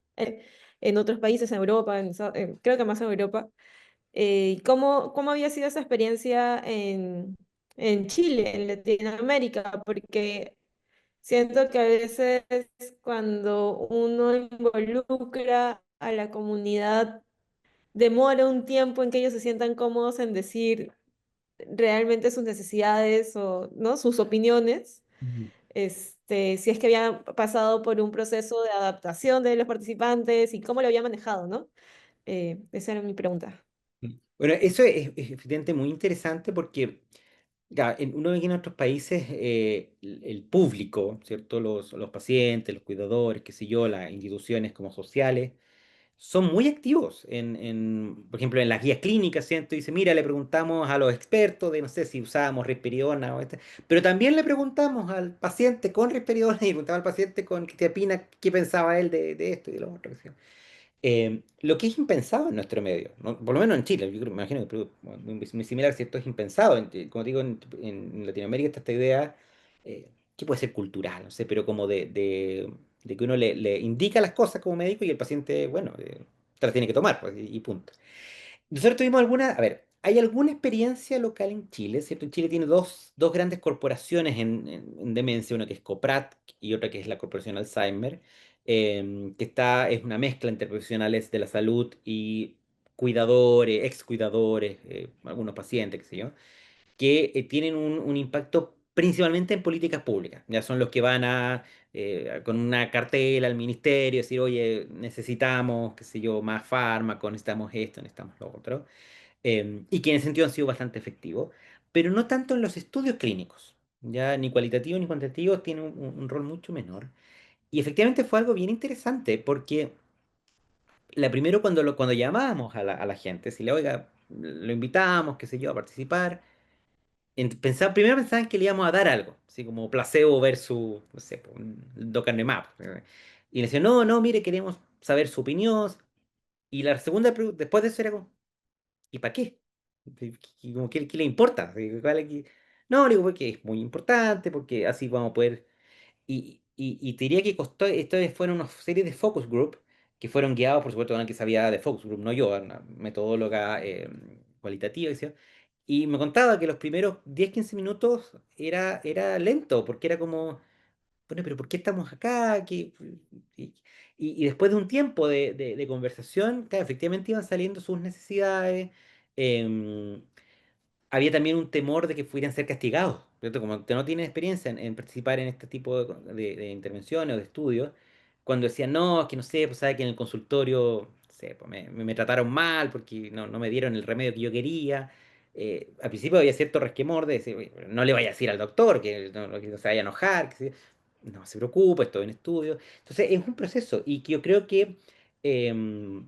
en otros países, en Europa, creo que más en Europa. ¿Cómo había sido esa experiencia en Chile, en Latinoamérica? Porque siento que a veces cuando uno involucra a la comunidad, demora un tiempo en que ellos se sientan cómodos en decir realmente sus necesidades o, ¿no?, sus opiniones. Ujú. Si es que habían pasado por un proceso de adaptación de los participantes y cómo lo había manejado, ¿no? Esa era mi pregunta. Bueno, eso es evidente muy interesante porque ya, uno ve que en otros países el público, ¿cierto? Los pacientes, los cuidadores, qué sé yo, las instituciones como sociales, son muy activos por ejemplo, en las guías clínicas, ¿cierto? Dice, mira, le preguntamos a los expertos de, no sé, si usábamos risperidona pero también le preguntamos al paciente con risperidona y preguntamos al paciente con quetiapina qué pensaba él de esto y de lo otro. Lo que es impensado en nuestro medio, ¿no? Por lo menos en Chile, me imagino que muy similar, ¿cierto? Es impensado. Como digo, en Latinoamérica está esta idea que puede ser cultural, no sé, pero como de que uno le indica las cosas como médico y el paciente, bueno, te las tiene que tomar, pues, y punto. Nosotros tuvimos alguna, a ver, hay alguna experiencia local en Chile, ¿cierto? En Chile tiene dos grandes corporaciones en demencia, una que es COPRAT y otra que es la Corporación Alzheimer, es una mezcla entre profesionales de la salud y cuidadores, ex cuidadores, algunos pacientes, qué sé yo, que tienen un impacto principalmente en políticas públicas. Ya son los que van con una cartela al ministerio, decir, oye, necesitamos, qué sé yo, más fármacos, necesitamos esto, necesitamos lo otro, y que en ese sentido han sido bastante efectivos, pero no tanto en los estudios clínicos, ya ni cualitativo ni cuantitativo, tiene un rol mucho menor. Y efectivamente fue algo bien interesante, porque primero cuando llamábamos a la gente, si le, oiga, lo invitamos, qué sé yo, a participar, primero pensaban que le íbamos a dar algo, así como placebo versus, no sé, pues, un docanemab. Y le decían, no, no, mire, queremos saber su opinión. Y la segunda, después de eso era como, ¿y para qué? Y como, ¿qué le importa? Así, No, digo, porque es muy importante, porque así vamos a poder. y te diría que costó, esto fueron una serie de focus group que fueron guiados, por supuesto, por alguien que sabía de focus group, no yo, una metodóloga cualitativa, decía, y me contaba que los primeros 10 15 minutos era lento, porque era como, bueno, pero ¿por qué estamos acá? Y, y después de un tiempo de conversación, claro, efectivamente iban saliendo sus necesidades. em, Había también un temor de que pudieran ser castigados, ¿cierto? Como que no tienen experiencia en participar en este tipo de intervenciones o de estudios, cuando decían, no, es que no sé, pues sabe que en el consultorio, no sé, pues me trataron mal porque no me dieron el remedio que yo quería. Al principio había cierto resquemor de decir, "Oye, no le vaya a decir al doctor que no se vaya a enojar, no se preocupe, estoy en estudio". Entonces es un proceso y que yo creo que em,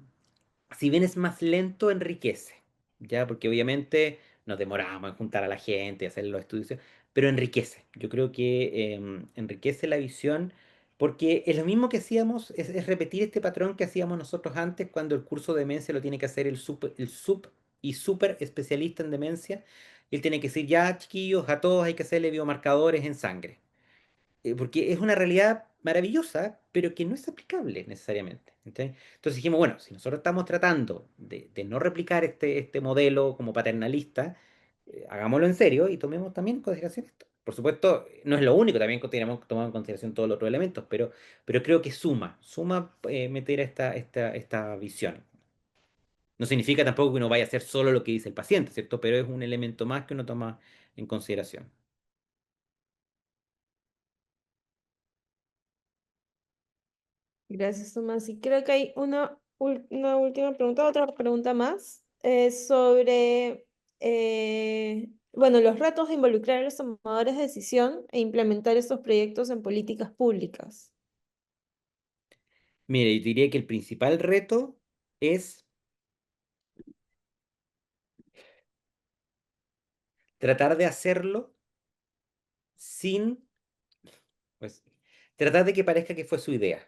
si bien es más lento, enriquece, ¿ya? Porque obviamente nos demoramos en juntar a la gente, hacer los estudios, pero enriquece. Yo creo que enriquece la visión porque es lo mismo que hacíamos, es repetir este patrón que hacíamos nosotros antes cuando el curso de demencia lo tiene que hacer el sub y super especialista en demencia. Él tiene que decir, ya, chiquillos, a todos hay que hacerle biomarcadores en sangre, porque es una realidad maravillosa, pero que no es aplicable necesariamente. ¿Entiendes? Entonces dijimos, bueno, si nosotros estamos tratando de no replicar este modelo como paternalista, hagámoslo en serio y tomemos también en consideración esto. Por supuesto, no es lo único, también tenemos que tomar en consideración todos los otros elementos, pero creo que suma meter esta visión. No significa tampoco que uno vaya a hacer solo lo que dice el paciente, ¿cierto? Pero es un elemento más que uno toma en consideración. Gracias, Tomás. Y creo que hay una última pregunta, otra pregunta más, sobre, bueno, los retos de involucrar a los tomadores de decisión e implementar estos proyectos en políticas públicas. Mire, yo diría que el principal reto es tratar de hacerlo sin, pues, tratar de que parezca que fue su idea,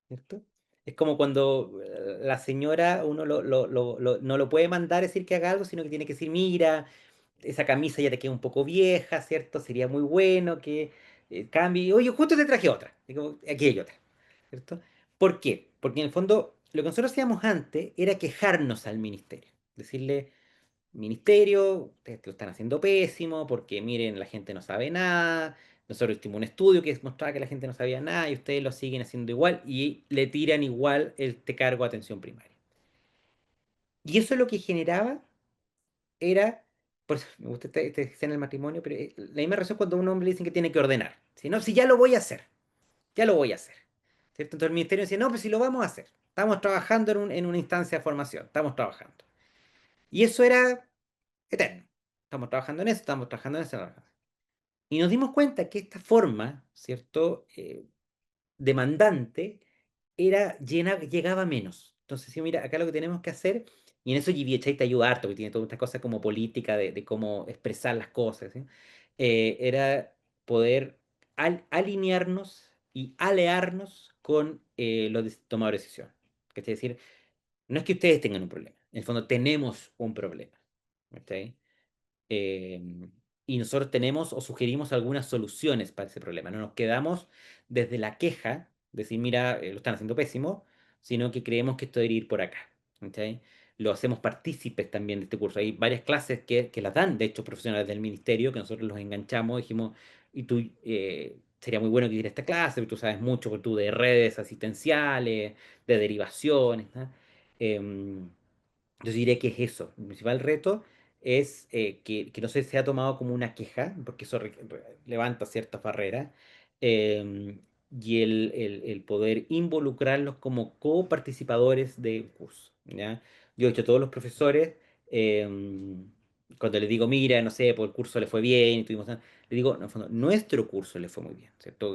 ¿cierto? Es como cuando la señora, uno no lo puede mandar a decir que haga algo, sino que tiene que decir, mira, esa camisa ya te queda un poco vieja, ¿cierto? Sería muy bueno que cambie. Oye, justo te traje otra. Digo, aquí hay otra, ¿cierto? ¿Por qué? Porque en el fondo lo que nosotros hacíamos antes era quejarnos al ministerio, decirle, ministerio, ustedes lo están haciendo pésimo porque miren, la gente no sabe nada. Nosotros hicimos un estudio que mostraba que la gente no sabía nada y ustedes lo siguen haciendo igual y le tiran igual este cargo a atención primaria. Y eso lo que generaba era, por eso me gusta esta escena del matrimonio, pero la misma razón cuando a un hombre le dicen que tiene que ordenar. Si no, si ya lo voy a hacer, ya lo voy a hacer. ¿Cierto? Entonces el ministerio dice, no, pues si lo vamos a hacer. Estamos trabajando en una instancia de formación, estamos trabajando. Y eso era eterno. Estamos trabajando en eso, estamos trabajando en eso. Y nos dimos cuenta que esta forma, ¿cierto? Demandante, llegaba menos. Entonces, sí, mira, acá lo que tenemos que hacer, y en eso GBHI te ayuda harto, porque tiene toda esta cosa como política de cómo expresar las cosas, ¿sí? Era poder alinearnos y alearnos con los tomadores de decisión. Es decir, no es que ustedes tengan un problema, en el fondo tenemos un problema. ¿Ok? eh, y nosotros tenemos o sugerimos algunas soluciones para ese problema. No nos quedamos desde la queja, decir, mira, lo están haciendo pésimo, sino que creemos que esto debería ir por acá. ¿Ok? Lo hacemos partícipes también de este curso. Hay varias clases que las dan, de hecho, profesionales del ministerio, que nosotros los enganchamos, dijimos, y tú, sería muy bueno que hicieras esta clase, porque tú sabes mucho por tú de redes asistenciales, de derivaciones, ¿no? Em, yo diré que es eso. El principal reto es que no se sea tomado como una queja, porque eso levanta ciertas barreras, eh, y el poder involucrarlos como coparticipadores del curso. ¿Ya? Yo he hecho todos los profesores, eh, cuando les digo, mira, no sé, por el curso le fue bien, le digo, no, en el fondo, nuestro curso le fue muy bien, ¿cierto?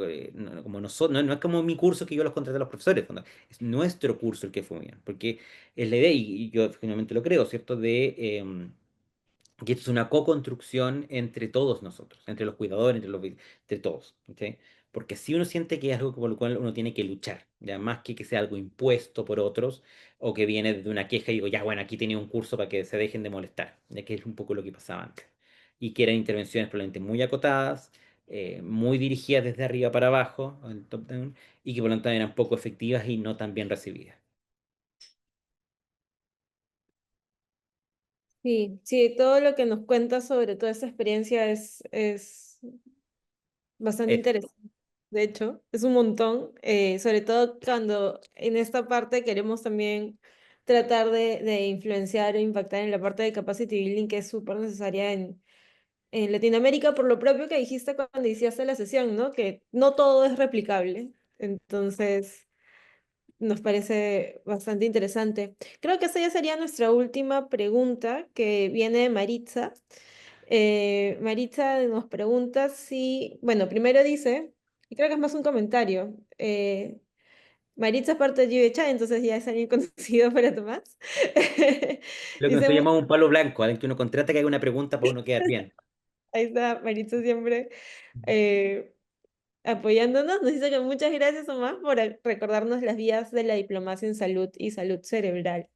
Como no es como mi curso que yo los contraté a los profesores, en el fondo, es nuestro curso el que fue muy bien, porque es la idea, y yo finalmente lo creo, ¿cierto? Que esto es una co-construcción entre todos nosotros, entre los cuidadores, entre todos, ¿ok? Porque si uno siente que es algo por lo cual uno tiene que luchar, ya más que sea algo impuesto por otros, o que viene de una queja y digo, ya bueno, aquí tenía un curso para que se dejen de molestar, ya que es un poco lo que pasaba antes. Y que eran intervenciones probablemente muy acotadas, muy dirigidas desde arriba para abajo, el top down, y que por lo tanto eran poco efectivas y no tan bien recibidas. Sí, sí, todo lo que nos cuentas sobre toda esta experiencia es bastante Eso. interesante. De hecho, es un montón, sobre todo cuando en esta parte queremos también tratar de influenciar o impactar en la parte de capacity building que es súper necesaria en Latinoamérica, por lo propio que dijiste cuando iniciaste la sesión, ¿no? Que no todo es replicable. Entonces, nos parece bastante interesante. Creo que esa ya sería nuestra última pregunta, que viene de Maritza. Maritza nos pregunta si, bueno, primero dice, y creo que es más un comentario, Maritza es parte de GBHA, entonces ya es alguien conocido para Tomás. Lo que Dice, nosotros llamamos un palo blanco, alguien que uno contrata que haga una pregunta para uno quedar bien. ahí está, Maritza siempre eh, apoyándonos. Nos dice que muchas gracias, Tomás, por recordarnos las vías de la diplomacia en salud y salud cerebral.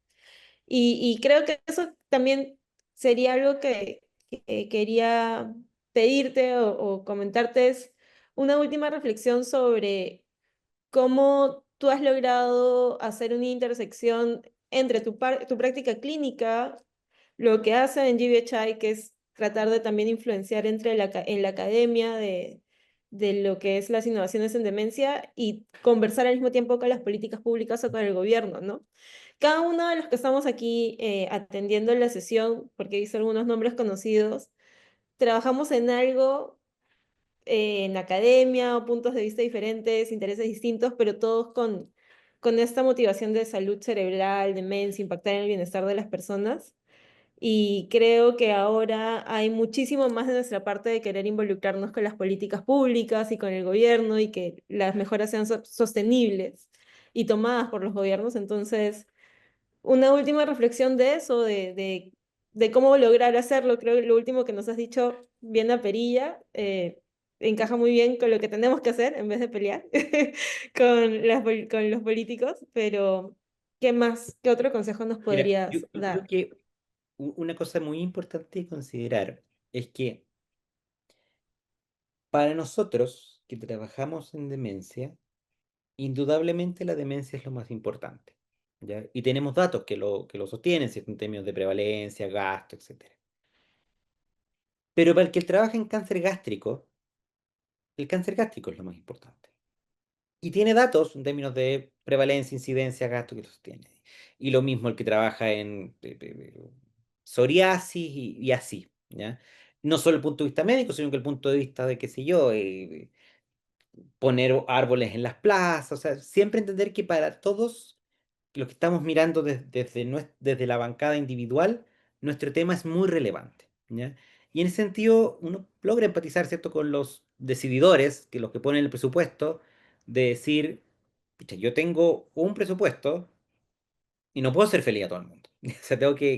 Y creo que eso también sería algo que quería pedirte o comentarte, es una última reflexión sobre cómo tú has logrado hacer una intersección entre tu práctica clínica, lo que hacen en GBHI, que es tratar de también influenciar en la academia de lo que es las innovaciones en demencia y conversar al mismo tiempo con las políticas públicas o con el gobierno, ¿no? Cada uno de los que estamos aquí atendiendo la sesión, porque he visto algunos nombres conocidos, trabajamos en algo en academia o puntos de vista diferentes, intereses distintos, pero todos con esta motivación de salud cerebral, demencia, impactar en el bienestar de las personas. Y creo que ahora hay muchísimo más de nuestra parte de querer involucrarnos con las políticas públicas y con el gobierno y que las mejoras sean sostenibles y tomadas por los gobiernos. Entonces, una última reflexión de eso, de cómo lograr hacerlo. Creo que lo último que nos has dicho, bien a perilla, encaja muy bien con lo que tenemos que hacer en vez de pelear con los políticos, pero ¿qué más? ¿Qué otro consejo nos Mira, podrías yo creo dar? que una cosa muy importante de considerar es que para nosotros que trabajamos en demencia, indudablemente la demencia es lo más importante, ¿ya? Y tenemos datos que lo sostienen, ¿cierto? En términos de prevalencia, gasto, etcétera. Pero para el que trabaja en cáncer gástrico, el cáncer gástrico es lo más importante. Y tiene datos en términos de prevalencia, incidencia, gasto que lo sostiene. Y lo mismo el que trabaja en psoriasis y así, ¿ya? No solo el punto de vista médico, sino que el punto de vista de, qué sé yo, poner árboles en las plazas, o sea, siempre entender que para todos los que estamos mirando desde la bancada individual, nuestro tema es muy relevante, ¿ya? Y en ese sentido, uno logra empatizar, ¿cierto?, con los decididores, que los que ponen el presupuesto, de decir, "Pucha, yo tengo un presupuesto y no puedo ser feliz a todo el mundo. O sea, tengo me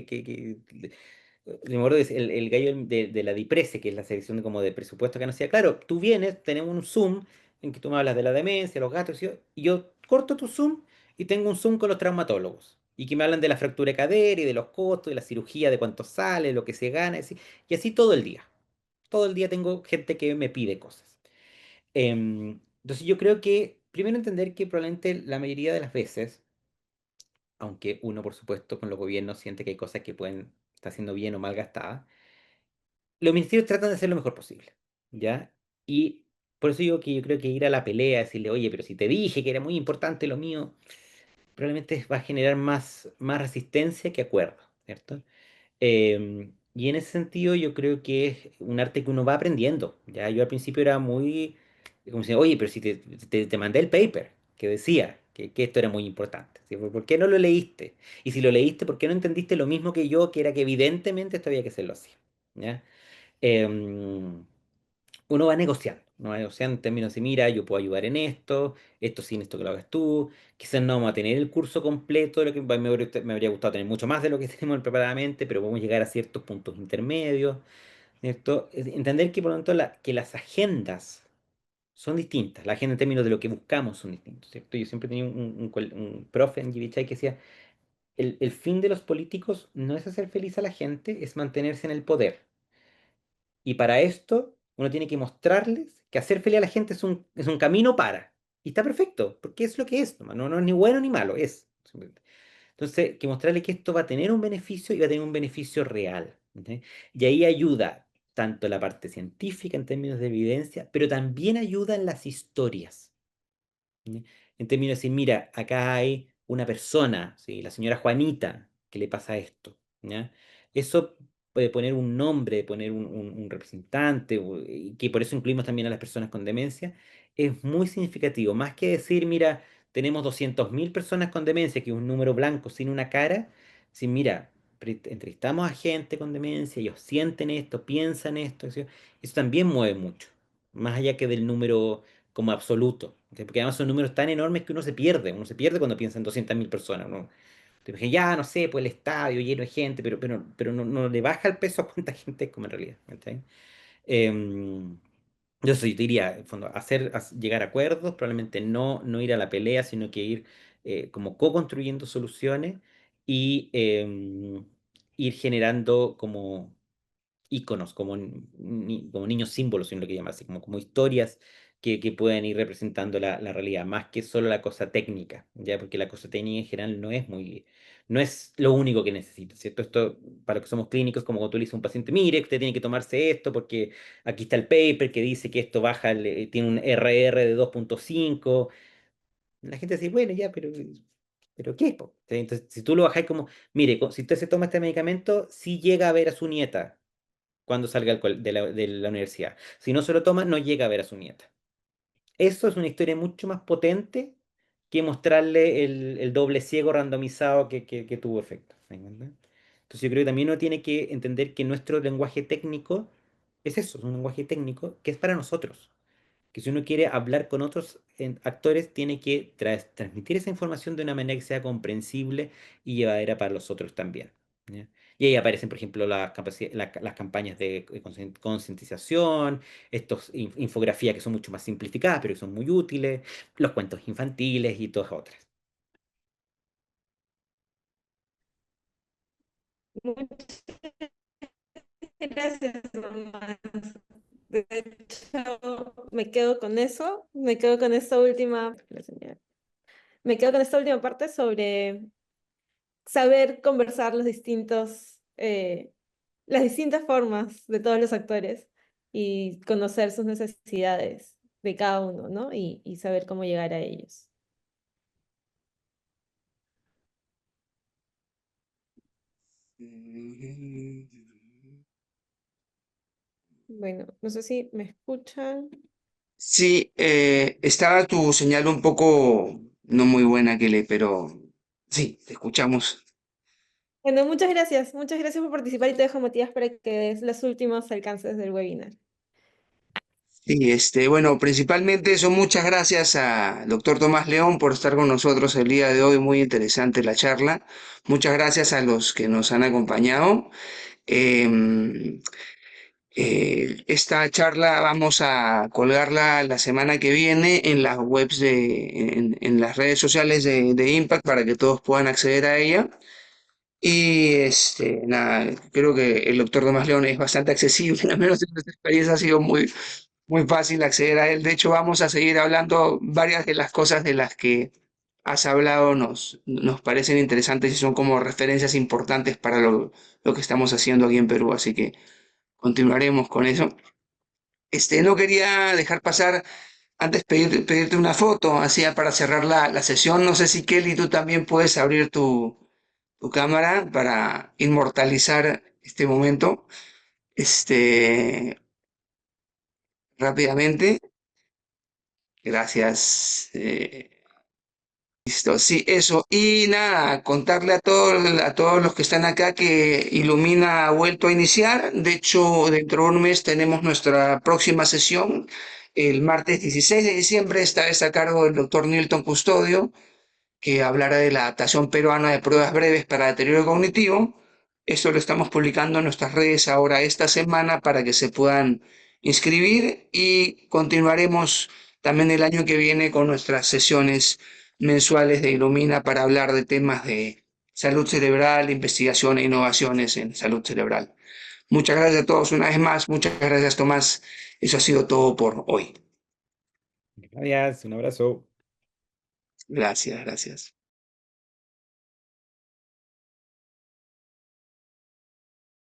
acuerdo que el gallo de la DIPRESE, que es la selección como de presupuesto que nos decía, claro, tú vienes, tenemos un Zoom en que tú me hablas de la demencia, los gatos, y yo corto tu Zoom y tengo un Zoom con los traumatólogos. Y que me hablan de la fractura de cadera y de los costos, de la cirugía, de cuánto sale, lo que se gana, y así todo el día. Todo el día tengo gente que me pide cosas. Entonces yo creo que, primero entender que probablemente la mayoría de las veces, aunque uno, por supuesto, con los gobiernos siente que hay cosas que pueden estar siendo bien o mal gastadas, los ministerios tratan de hacer lo mejor posible, ¿ya? Y por eso digo que yo creo que ir a la pelea, decirle, oye, pero si te dije que era muy importante lo mío, probablemente va a generar más resistencia que acuerdo, ¿cierto? Y en ese sentido yo creo que es un arte que uno va aprendiendo, ¿ya? Yo al principio era muy, como si, oye, pero si te mandé el paper que decía que esto era muy importante, ¿sí? ¿Por qué no lo leíste? Y si lo leíste, ¿por qué no entendiste lo mismo que yo, que era que evidentemente esto había que hacerlo así, ¿ya? Em, Uno va negociando, uno va negociando en términos de, mira, yo puedo ayudar en esto sin esto que lo hagas tú, quizás no vamos a tener el curso completo, de lo que me habría gustado tener mucho más de lo que tenemos preparadamente, pero podemos llegar a ciertos puntos intermedios, ¿cierto? Entender que por lo tanto que las agendas son distintas, la agenda en términos de lo que buscamos son distintos, ¿cierto? Yo siempre tenía un profe en GBHI que decía, el fin de los políticos no es hacer feliz a la gente, es mantenerse en el poder. Y para esto Uno tiene que mostrarles que hacer feliz a la gente es un camino para. Y está perfecto, porque es lo que es, nomás. No, no es ni bueno ni malo, es. Simplemente. Entonces, que mostrarle que esto va a tener un beneficio y va a tener un beneficio real. ¿Ok? Y ahí ayuda tanto la parte científica en términos de evidencia, pero también ayuda en las historias. ¿Sí? En términos de decir, mira, acá hay una persona, ¿sí? La señora Juanita, que le pasa esto. ¿Ya? Eso puede poner un nombre, poner un representante, y que por eso incluimos también a las personas con demencia, es muy significativo. Más que decir, mira, tenemos 200.000 personas con demencia, que es un número blanco sin una cara, si mira, entrevistamos a gente con demencia, ellos sienten esto, piensan esto, ¿sí? Eso también mueve mucho, más allá que del número como absoluto. ¿Ok? Porque además son números tan enormes que uno se pierde cuando piensa en 200.000 personas. ¿No? Te dije, ya, no sé, pues el estadio lleno de gente, pero no, no le baja el peso a cuánta gente es como en realidad. ¿Cachai? Em, yo sí, te diría, en fondo, llegar a acuerdos, probablemente no ir a la pelea, sino que ir como co-construyendo soluciones y ir generando como íconos, como niños símbolos, en lo que llaman así, como historias que pueden ir representando la realidad, más que solo la cosa técnica, ¿ya? Porque la cosa técnica en general no es lo único que necesita, ¿cierto? Esto, para los que somos clínicos, como cuando tú le dices a un paciente, mire, usted tiene que tomarse esto porque aquí está el paper que dice que esto baja, tiene un RR de 2,5. La gente dice, bueno, ya, pero ¿qué, po? Entonces, si tú lo bajas como, mire, si usted se toma este medicamento, sí llega a ver a su nieta cuando salga de la universidad. Si no se lo toma, no llega a ver a su nieta. Eso es una historia mucho más potente que mostrarle el doble ciego randomizado que tuvo efecto. ¿Me entiendes? Entonces yo creo que también uno tiene que entender que nuestro lenguaje técnico es eso, es un lenguaje técnico que es para nosotros, que si uno quiere hablar con otros actores, tiene que transmitir esa información de una manera que sea comprensible y llevadera para los otros también. ¿Ya? Y ahí aparecen, por ejemplo, las campañas de concientización, estos infografías que son mucho más simplificadas, pero que son muy útiles, los cuentos infantiles y todas otras. Muchas gracias, mamá. De hecho, me quedo con eso, me quedo con esta última, me quedo con esta última parte sobre saber conversar las distintas formas de todos los actores y conocer sus necesidades de cada uno, ¿no? Y saber cómo llegar a ellos. Bueno, no sé si me escuchan. Sí, estaba tu señal un poco no muy buena, Kelly, pero sí, te escuchamos. Bueno, muchas gracias por participar y te dejo, Matías, para que des los últimos alcances del webinar. Sí, bueno, principalmente eso, muchas gracias al doctor Tomás León por estar con nosotros el día de hoy, muy interesante la charla. Muchas gracias a los que nos han acompañado. Em, esta charla vamos a colgarla la semana que viene en las webs en las redes sociales de Impact para que todos puedan acceder a ella. Y nada, creo que el doctor Tomás León es bastante accesible, al menos en nuestra experiencia ha sido muy fácil acceder a él. De hecho, vamos a seguir hablando varias de las cosas de las que has hablado, nos parecen interesantes y son como referencias importantes para lo que estamos haciendo aquí en Perú, así que continuaremos con eso. No quería dejar pasar antes pedirte una foto, así para cerrar la sesión. No sé si Kelly, tú también puedes abrir tu cámara para inmortalizar este momento, este, rápidamente. Gracias. Listo, sí, eso. Y nada, contarle a todos los que están acá que Ilumina ha vuelto a iniciar. De hecho, dentro de un mes tenemos nuestra próxima sesión, el martes 16 de diciembre, esta vez a cargo del doctor Nilton Custodio, que hablará de la adaptación peruana de pruebas breves para deterioro cognitivo. Esto lo estamos publicando en nuestras redes ahora esta semana para que se puedan inscribir y continuaremos también el año que viene con nuestras sesiones mensuales de Ilumina para hablar de temas de salud cerebral, investigación e innovaciones en salud cerebral. Muchas gracias a todos una vez más. Muchas gracias, Tomás. Eso ha sido todo por hoy. Gracias, un abrazo. Gracias, gracias.